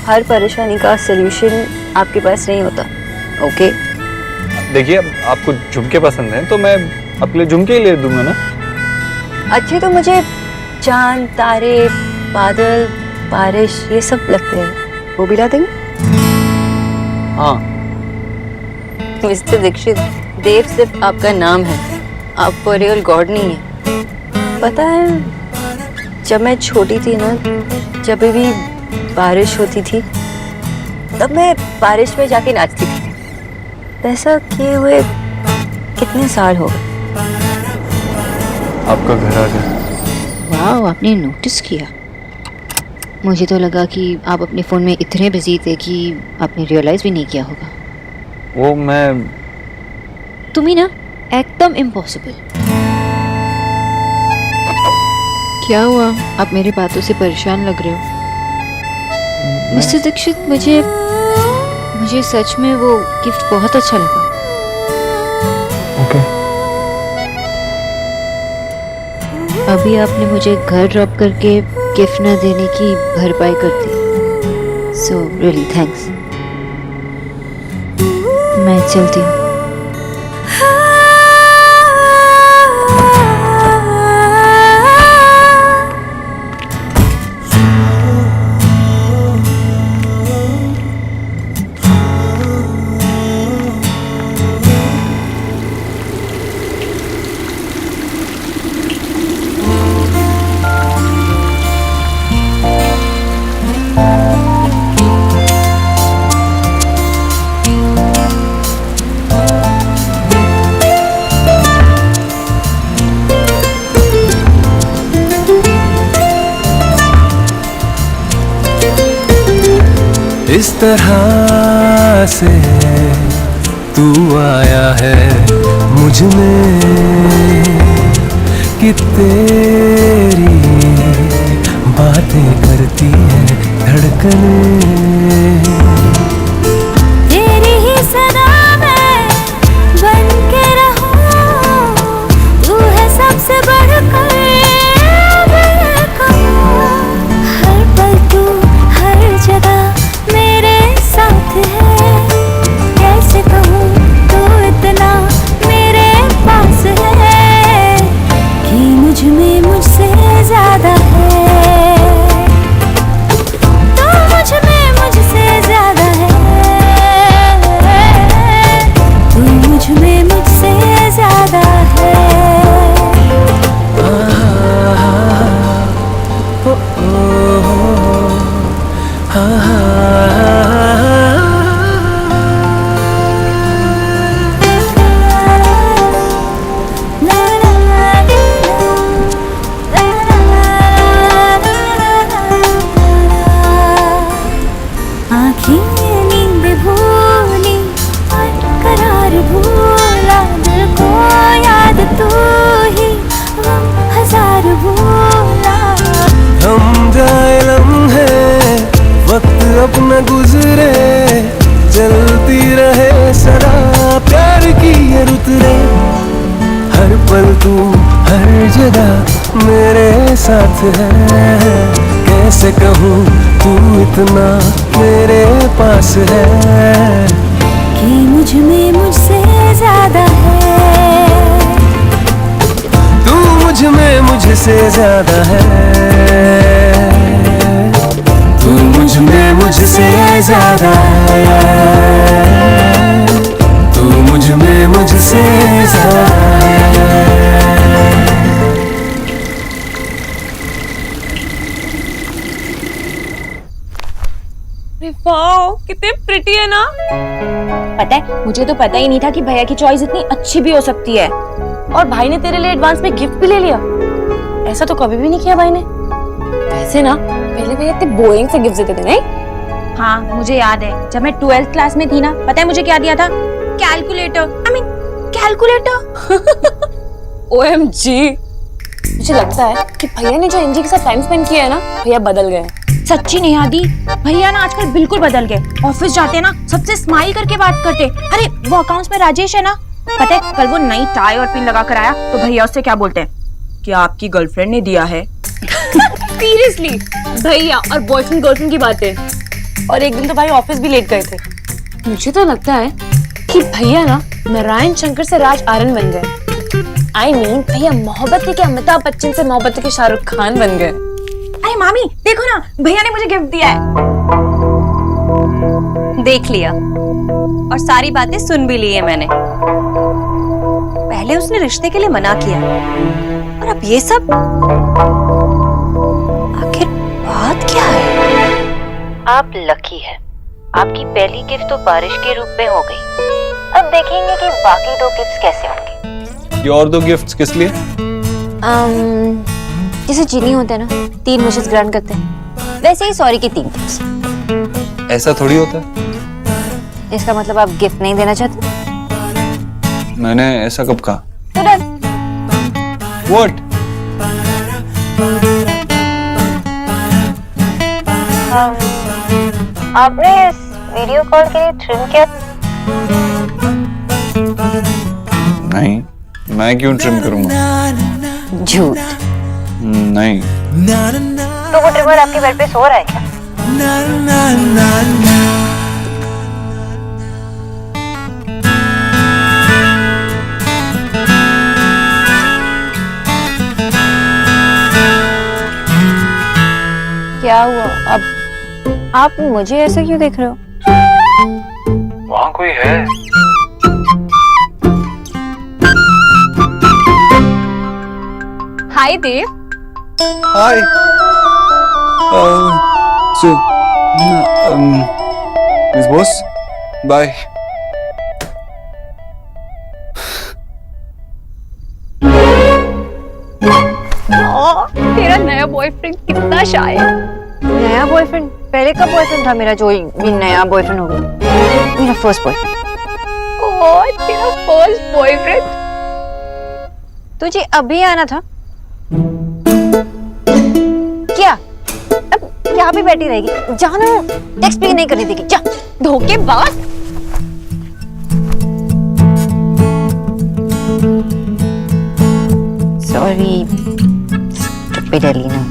हर परेशानी का सलूशन आपके पास नहीं होता। ओके देखिए, आपको झुमके पसंद हैं तो मैं आपके लिए झुमके ही ले दूंगा ना। अच्छे तो मुझे चांद, तारे, बादल, बारिश ये सब लगते हैं, वो भी ला देंगे? हाँ। मिस्टर दीक्षित, देव सिर्फ आपका नाम है, आप रियल गॉड नहीं है। पता है जब मैं छोटी थी ना, जब भी बारिश होती थी तब मैं बारिश में जाके नाचती थी। ऐसा किए हुए कितने साल हो गए। आपका घर आ गया। वाह, आपने नोटिस किया? मुझे तो लगा कि आप अपने फ़ोन में इतने बिजी थे कि आपने रियलाइज़ भी नहीं किया होगा। वो मैं तुम ही ना, एकदम इम्पॉसिबल। क्या हुआ, आप मेरी बातों से परेशान लग रहे हो? मिस्टर दीक्षित, मुझे सच में वो गिफ्ट बहुत अच्छा लगा। ओके। अभी आपने मुझे घर ड्रॉप करके गिफ्ट ना देने की भरपाई कर दी। So really thanks. मैं चलती हूँ। इस तरह से तू आया है मुझ में कि तेरी बातें करती है धड़कनें। तेरी ही सदा मैं बन के रहूं, तू है सबसे बढ़कर मैं कहूं। हर पल तू हर जगह मेरे साथ है, कैसे कहूँ तू इतना मेरे पास है कि मुझ में मुझसे ज्यादा है। तू मुझ में मुझसे ज्यादा है, तू मुझ में मुझसे ज्यादा है। अपना गुजरे चलती रहे सदा प्यार की ये रुत रे। हर पल तू हर जगह मेरे साथ है, कैसे कहूँ तू इतना मेरे पास है कि मुझ में मुझसे ज्यादा है। तू मुझ में मुझसे ज्यादा है, तू मुझ में मुझसे ज्यादा है, तू मुझ में मुझसे ज्यादा है। वाओ, कितने प्रिटी है ना। पता है, मुझे तो पता ही नहीं था कि भैया की चॉइस इतनी अच्छी भी हो सकती है। और भाई ने तेरे लिए एडवांस में गिफ्ट भी ले लिया। ऐसा तो कभी भी नहीं किया भाई ने। वैसे ना पहले भैया इतने बोरिंग से गिफ्ट देते थे नहीं? हाँ, मुझे याद है जब मैं 12th क्लास में थी ना, पता है मुझे क्या दिया था? कैलकुलेटर। कैलकुलेटर। OMG। मुझे लगता है कि भैया ने जो एनजी के साथ टाइम स्पेंड किया है ना, भैया बदल गए। सच्ची नहीं आदि, भैया ना आजकल बिल्कुल बदल गए। ऑफिस जाते ना सबसे स्माइल करके बात करते। अरे वो अकाउंट्स में राजेश है ना, पता है कल वो नई टाई और पिन लगा कर आया तो भैया उससे क्या बोलते हैं? क्या आपकी गर्लफ्रेंड ने दिया है? सीरियसली, भैया और बॉयफ्रेंड गर्लफ्रेंड की बातें। और एक दिन तो भाई ऑफिस भी लेट गए थे। मुझे तो लगता है कि भैया ना नारायण शंकर से राज आर्यन बन गए। I mean, भैया मोहब्बती के अमिताभ बच्चन से मोहब्बती के शाहरुख खान बन गए। अरे मामी देखो ना, भैया ने मुझे गिफ्ट दिया है। देख लिया और सारी बातें सुन भी ली है मैंने। पहले उसने रिश्ते के लिए मना किया और अब ये सब, आखिर बात क्या है? आप लकी है, आपकी पहली गिफ्ट तो बारिश के रूप में हो गई। अब देखेंगे कि बाकी 2 गिफ्ट्स कैसे होंगे। ये और 2 गिफ्ट्स किस लिए? जैसे चीनी होता है ना, 3 विशेस ग्रांट करते हैं, वैसे ही सॉरी की 3 गिफ्ट्स। ऐसा थोड़ी होता है। इसका मतलब आप गिफ्ट नहीं देना चाहते? मैंने ऐसा कब कहा? तो डन। What? आपने इस वीडियो कॉल के लिए ट्रिम किया? नहीं, मैं क्यों ट्रिम करूंगा? झूठ। नहीं। तो वो ट्रिमर आपके बेड पे सो रहा है क्या? क्या हुआ? अब आप मुझे ऐसे क्यों देख रहे हो? वहाँ कोई है? Hi Dev. Hi. Miss boss, bye. तेरा नया बॉयफ्रेंड कितना शाय है। नया बॉयफ्रेंड? पहले का बॉयफ्रेंड था मेरा जो ये नया बॉयफ्रेंड हो गया। मेरा फर्स्ट बॉयफ्रेंड। ओह, तेरा फर्स्ट बॉयफ्रेंड? तुझे अभी आना था क्या? अब यहाँ पे बैठी रहेगी? जाना, टेक्स्ट भी नहीं करने देगी। जा। धोखेबाज। Sorry stupid Elina.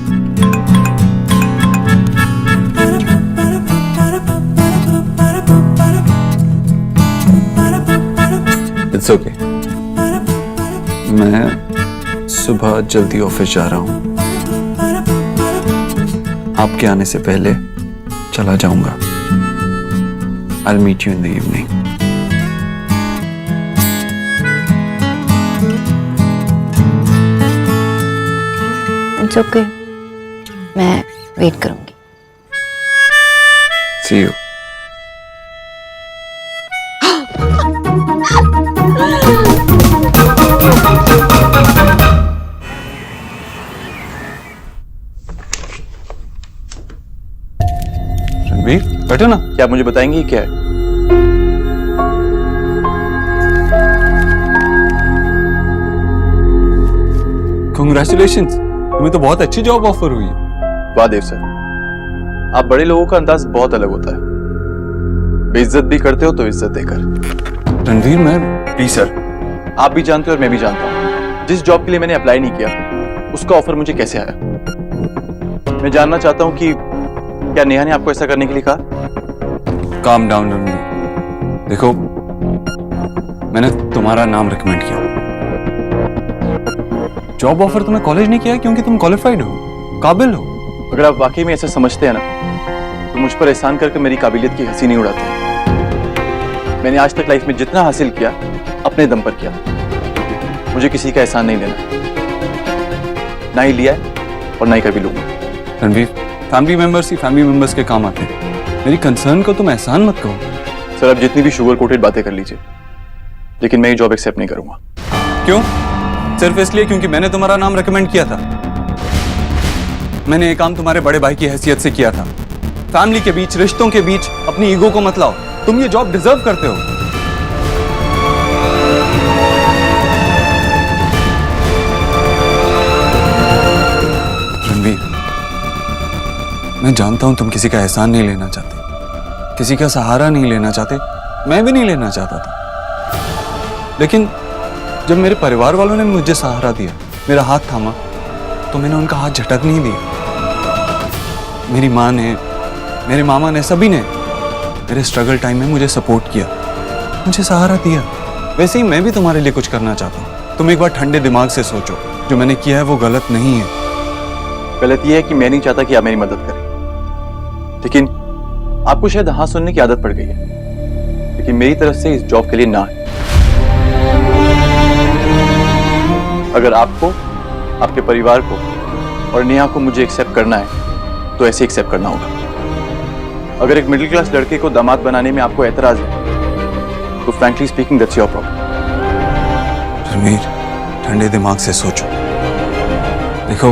It's okay. मैं सुबह जल्दी ऑफिस जा रहा हूँ। आपके आने से पहले चला जाऊंगा। I'll meet you in the evening. It's okay. मैं वेट करूंगी। See you. रणवीर, बैठो ना। क्या आप मुझे बताएंगे क्या है? Congratulations, तुम्हें तो बहुत अच्छी जॉब ऑफर हुई है। वाह देव सर, आप बड़े लोगों का अंदाज बहुत अलग होता है। बेइज्जत भी करते हो तो इज्जत देकर। रणवीर, मैं प्लीज सर, आप भी जानते हो और मैं भी जानता हूँ, जिस जॉब के लिए मैंने अप्लाई नहीं किया उसका ऑफर मुझे कैसे आया। मैं जानना चाहता हूँ कि क्या नेहा ने आपको ऐसा करने के लिए कहा? काम डाउन रणवीर, देखो मैंने तुम्हारा नाम रिकमेंड किया। जॉब ऑफर तुम्हें कॉलेज नहीं किया क्योंकि तुम क्वालिफाइड हो, काबिल हो। अगर आप वाकई में ऐसा समझते हैं ना, तो मुझ पर एहसान करके मेरी काबिलियत की हंसी नहीं उड़ाते। मैंने आज तक लाइफ में जितना हासिल किया अपने दम पर किया। मुझे किसी का एहसान नहीं लेना, ना ही लिया है और ना ही कभी लूंगा। रणवीर, फैमिली मेंबर्स ही फैमिली मेंबर्स के काम आते हैं। मेरी कंसर्न को तुम एहसान मत कहो। सर, आप जितनी भी शुगर कोटेड बातें कर लीजिए, लेकिन मैं ये जॉब एक्सेप्ट नहीं करूंगा। क्यों? सिर्फ इसलिए क्योंकि मैंने तुम्हारा नाम रेकमेंड किया था। मैंने ये काम तुम्हारे बड़े भाई की हैसियत से किया था। फैमिली के बीच, रिश्तों के बीच अपनी ईगो को मत लाओ। तुम ये जॉब डिजर्व करते हो। रणवीर, मैं जानता हूं तुम किसी का एहसान नहीं लेना चाहते, किसी का सहारा नहीं लेना चाहते, मैं भी नहीं लेना चाहता था। लेकिन जब मेरे परिवार वालों ने मुझे सहारा दिया, मेरा हाथ थामा, तो मैंने उनका हाथ झटक नहीं दिया। मेरी माँ ने, मेरे मामा ने, सभी ने मेरे स्ट्रगल टाइम में मुझे सपोर्ट किया, मुझे सहारा दिया। वैसे ही मैं भी तुम्हारे लिए कुछ करना चाहता हूँ। तुम एक बार ठंडे दिमाग से सोचो, जो मैंने किया है वो गलत नहीं है। गलत ये है कि मैं नहीं चाहता कि आप मेरी मदद करें, लेकिन आपको शायद हाँ सुनने की आदत पड़ गई है, लेकिन मेरी तरफ से इस जॉब के लिए ना है। अगर आपको, आपके परिवार को और नेहा को मुझे एक्सेप्ट करना है तो ऐसे एक्सेप्ट करना होगा। अगर एक मिडिल क्लास लड़के को दामाद बनाने में आपको एतराज है तो frankly speaking that's your problem. Ranveer, ठंडे दिमाग से सोचो। देखो,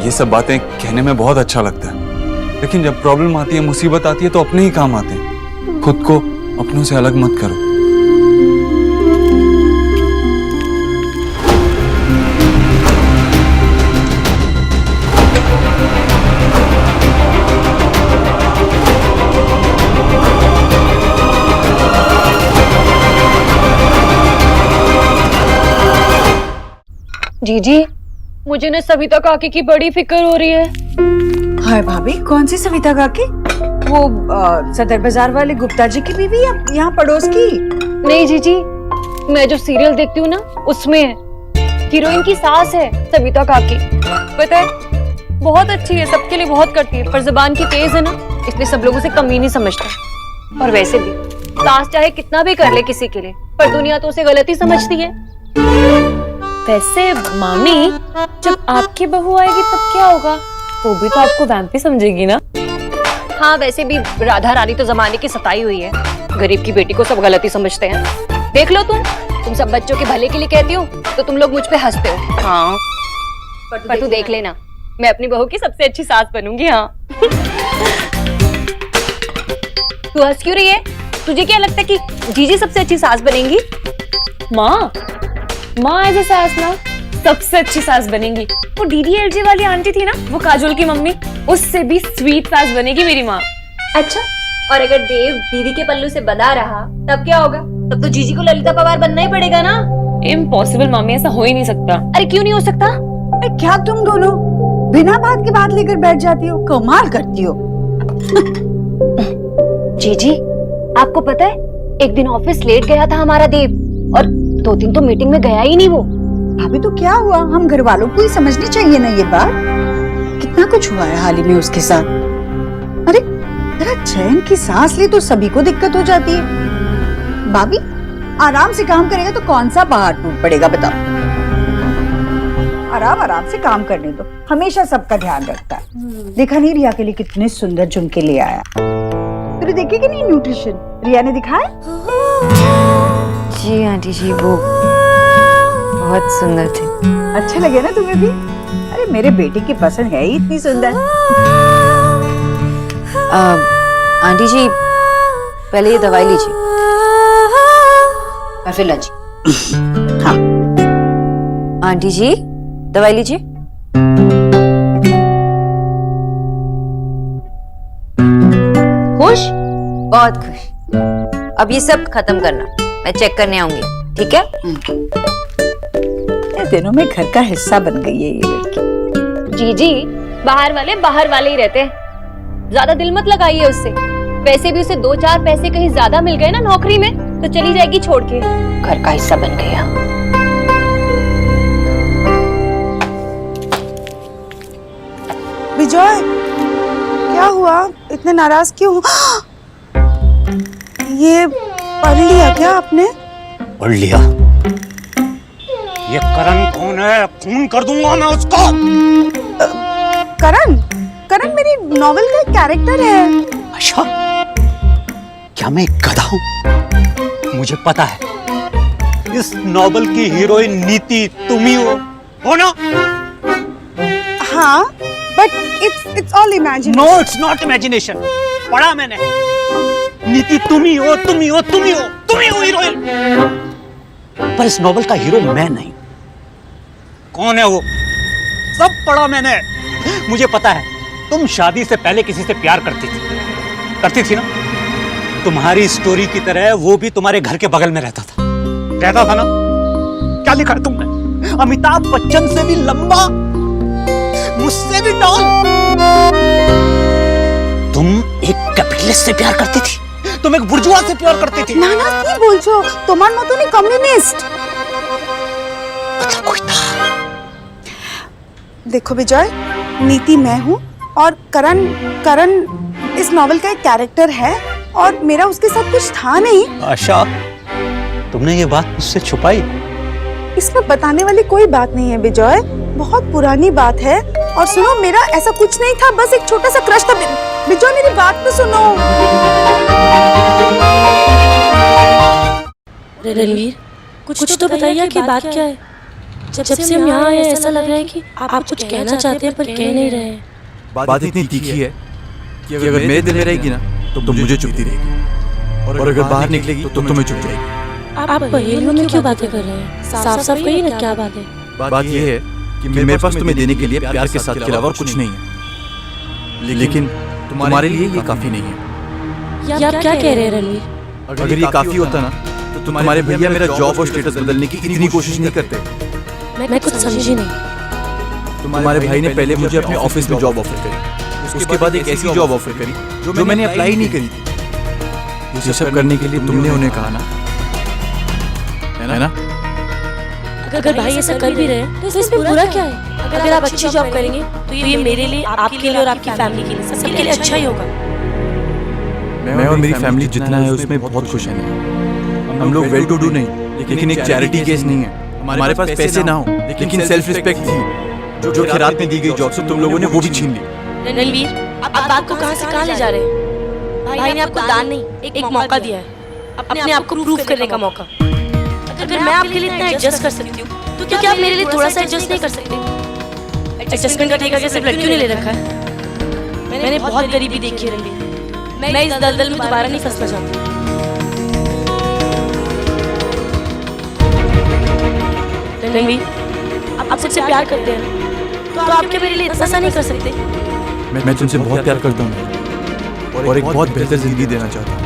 ये सब बातें कहने में बहुत अच्छा लगता है, लेकिन जब प्रॉब्लम आती है, मुसीबत आती है तो अपने ही काम आते हैं। खुद को अपनों से अलग मत करो। जीजी, मुझे ना सविता काकी की बड़ी फिक्र हो रही है। हाय भाभी, कौन सी सविता काकी? वो सदर बाजार वाले गुप्ता जी की बीवी या यहाँ पड़ोस की? नहीं जीजी, मैं जो सीरियल देखती हूँ ना उसमें हीरोइन की सास है सविता काकी। पता है, बहुत अच्छी है, सबके लिए बहुत करती है, पर जुबान की तेज है ना, इसलिए सब लोग उसे कमी नहीं समझते। और वैसे भी सास चाहे कितना भी कर ले किसी के लिए, पर दुनिया तो उसे गलत ही समझती है। वैसे मामी, जब आपकी बहू आएगी तब क्या होगा? वो भी तो आपको वैम्पी समझेगी ना? हाँ, वैसे भी राधा रानी तो जमाने की सताई हुई है, गरीब की बेटी को सब गलत ही समझते हैं। देख लो तुम सब बच्चों के भले के लिए कहती हो तो तुम लोग मुझ पे हंसते हो। हाँ, पर तू देख लेना, मैं अपनी बहू की सबसे अच्छी सास बनूंगी। हाँ तू हंस क्यों रही है? तुझे क्या लगता है कि जीजी सबसे अच्छी सास बनेंगी? माँ एज ए सास ना सबसे अच्छी सास बनेंगी। वो डीडीएलजे वाली आंटी थी ना, वो काजोल की मम्मी, उससे भी स्वीट सास बनेगी मेरी माँ। अच्छा, और अगर देव बीवी के पल्लू से बंधा रहा तब क्या होगा? तब तो जीजी को ललिता पवार बनना ही पड़ेगा ना। इम्पॉसिबल मामी, ऐसा हो ही नहीं सकता। अरे क्यों नहीं हो सकता? क्या तुम दोनों बिना बात की बात लेकर बैठ जाती हो, कमाल करती हो। जीजी, आपको पता है, एक दिन ऑफिस लेट गया था हमारा देव, और 2 दिन तो मीटिंग में गया ही नहीं वो। अभी तो क्या हुआ, हम घर वालों को ही समझनी चाहिए ना ये बात। कितना कुछ हुआ है हाल ही में उसके साथ। अरे जरा चैन की सांस ले तो सभी को दिक्कत हो जाती है। भाभी, आराम से काम करेगा तो कौन सा पहाड़ टूट पड़ेगा बताओ। आराम आराम से काम करने दो, हमेशा सबका ध्यान रखता है। देखा नहीं रिया के लिए कितने सुंदर झुमके ले आया। तूने देखे कि नहीं न्यूट्रिशन रिया ने दिखाया? जी आंटी जी, वो बहुत सुंदर थे। अच्छे लगे ना तुम्हें भी? अरे मेरे बेटे की पसंद है ही इतनी सुंदर। आंटी जी, पहले ये दवाई लीजिए और फिर लंच। हाँ आंटी जी, दवाई लीजिए। खुश? बहुत खुश। अब ये सब खत्म करना, मैं चेक करने आऊंगी, ठीक है? दिनों में घर का हिस्सा बन गई है ये लड़की। जीजी, बाहर वाले ही रहते हैं, ज्यादा दिल मत लगाइए उससे। वैसे भी उसे 2-4 पैसे कहीं ज्यादा मिल गए ना नौकरी में तो चली जाएगी छोड़ के। घर का हिस्सा बन गया। विजय, क्या हुआ? इतने नाराज क्यों? ये पढ़ लिया क्या आपने? पढ़ लिया। ये करण कौन है? खून कर दूंगा मैं उसको। करण? करण मेरी नॉवेल का कैरेक्टर है। अच्छा, क्या मैं एक गधा हूँ? मुझे पता है इस नॉवेल की हीरोइन नीति तुम ही हो ना? हाँ, but it's all imagination. No, it's not imagination. पढ़ा मैंने। नीति तुम ही हो हीरोइन। पर इस नॉवेल का हीरो मैं नहीं। कौन है वो? सब पढ़ा मैंने। मुझे पता है तुम शादी से पहले किसी से प्यार करती थी ना? तुम्हारी स्टोरी की तरह वो भी तुम्हारे घर के बगल में रहता था ना? क्या लिखा है तुमने? अमिताभ बच्चन से भी लंबा, मुझसे भी टॉल। तुम एक कैपिटलिस्ट से प्यार करती थी, तुम एक बुर्जुआ से प्यार करती थी। না না কি বলছো, তোমার মতনই কমিউনিস্ট। मतलब कोई था। देखो विजय, नीति मैं हूँ और करण इस नॉवेल का एक कैरेक्टर है और मेरा उसके साथ कुछ था नहीं। आशा, तुमने ये बात मुझसे छुपाई? इसमें बताने वाली कोई बात नहीं है विजय, बहुत पुरानी बात है। और सुनो, मेरा ऐसा कुछ नहीं था, बस एक छोटा सा क्रश था। विजय मेरी बात तो सुनो। रणवीर, कुछ तो बताइए कि बात क्या है? जब से हम यहाँ आए ऐसा लग रहा है कि आप कुछ कहना चाहते हैं पर कह नहीं रहे हैं। बात इतनी तीखी है कि अगर मेरे दिल में रहेगी ना तो मुझे चुभती रहेगी, और अगर बाहर निकलेगी तो तुम्हें चुभ जाएगी। आप पहेलियों में क्यों बातें कर रहे हैं? साफ साफ कहिए ना क्या बात है। बात यह है कि मेरे पास तुम्हें देने के लिए प्यार के साथ के अलावा कुछ नहीं है, लेकिन तुम्हारे लिए ये काफी नहीं है। आप क्या कह रहे हैं रणवीर? अगर ये काफी होता ना तो तुम्हारे भैया मेरा जॉब और स्टेटस बदलने की इतनी कोशिश नहीं करते। मैं कुछ समझी नहीं। तुम्हारे भाई ने पहले मुझे अपने ऑफिस में जॉब ऑफर करी, उसके बाद एक ऐसी जॉब ऑफर करी जो मैंने अप्लाई नहीं करी थी। ये सब करने के लिए तुमने उन्हें कहा ना, है ना? अगर भाई ऐसा कर भी रहे हैं तो इसमें बुरा क्या है? अगर आप अच्छी जॉब करेंगे तो ये मेरे लिए, आपके लिए और आपकी फैमिली के लिए, सबके लिए अच्छा ही होगा। मैं और मेरी फैमिली जितना है उसमें बहुत खुश हैं। हम लोग वेल टू डू नहीं, लेकिन एक चैरिटी केस नहीं है। हमारे पास पैसे ना हो लेकिन सेल्फ रिस्पेक्ट थी, जो खैरात में दी गई जॉब से तुम लोगों ने वो भी छीन ली। रणवीर, आप बात को कहां से कहां ले जा रहे हैं? भाई ने आपको दान नहीं, एक मौका दिया है, अपने आप को प्रूव करने का मौका। अगर मैं आपके लिए इतना एडजस्ट कर सकती हूँ तो क्या आप मेरे लिए थोड़ा सा एडजस्ट नहीं कर सकते? एडजस्टमेंट का ठेका सिर्फ लड़कियों ने ले रखा है। मैंने बहुत गरीबी देखी है रणवीर, मैं इस दलदल में दोबारा नहीं फंसना चाहती। रणवीर, आप मुझसे प्यार करते हैं तो आप क्या मेरे लिए इतना सा नहीं कर सकते? मैं तुमसे बहुत प्यार करता हूँ और एक बहुत बेहतर जिंदगी देना चाहता हूँ,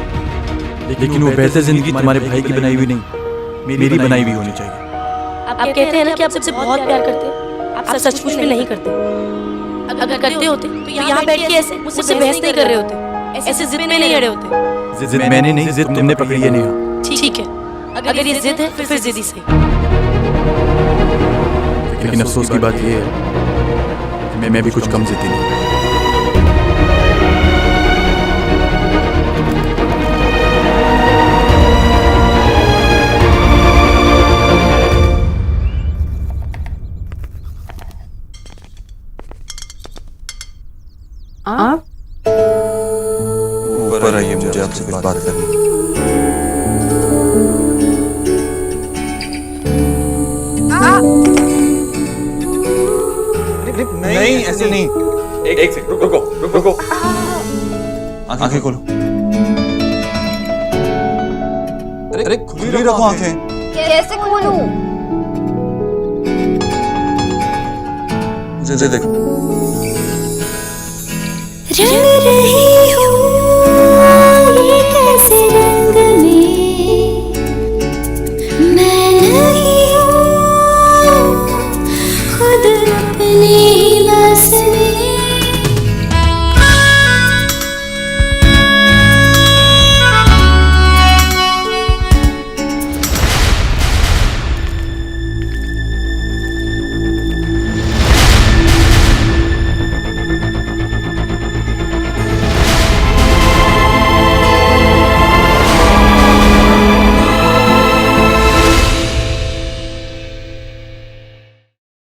लेकिन वो बेहतर जिंदगी तुम्हारे भाई की बनाई हुई नहीं, मेरी बनाई हुई होनी चाहिए। आप कहते हैं ना कि आप मुझसे बहुत प्यार करते हैं, आप सचमुच में नहीं करते। अगर करते होते तो यहाँ बैठ के ऐसे मुझसे बहस नहीं कर रहे होते, ऐसे जिद में नहीं अड़े होते। जिद मैंने नहीं, जिद तुमने पकड़ी है नेहा। ठीक है, अगर ये जिद है फिर जिद ही सही। लेकिन अफसोस की बात यह है कि मैं भी कुछ कम जिद्दी नहीं। आप ऊपर आइए, मुझे आपसे कुछ बात करनी है। नहीं, ऐसे नहीं। एक सेकंड, रुको। आंखें खोलो। अरे खुली रखो आंखें। कैसे खोलूं? मुझे देखो। रंग रही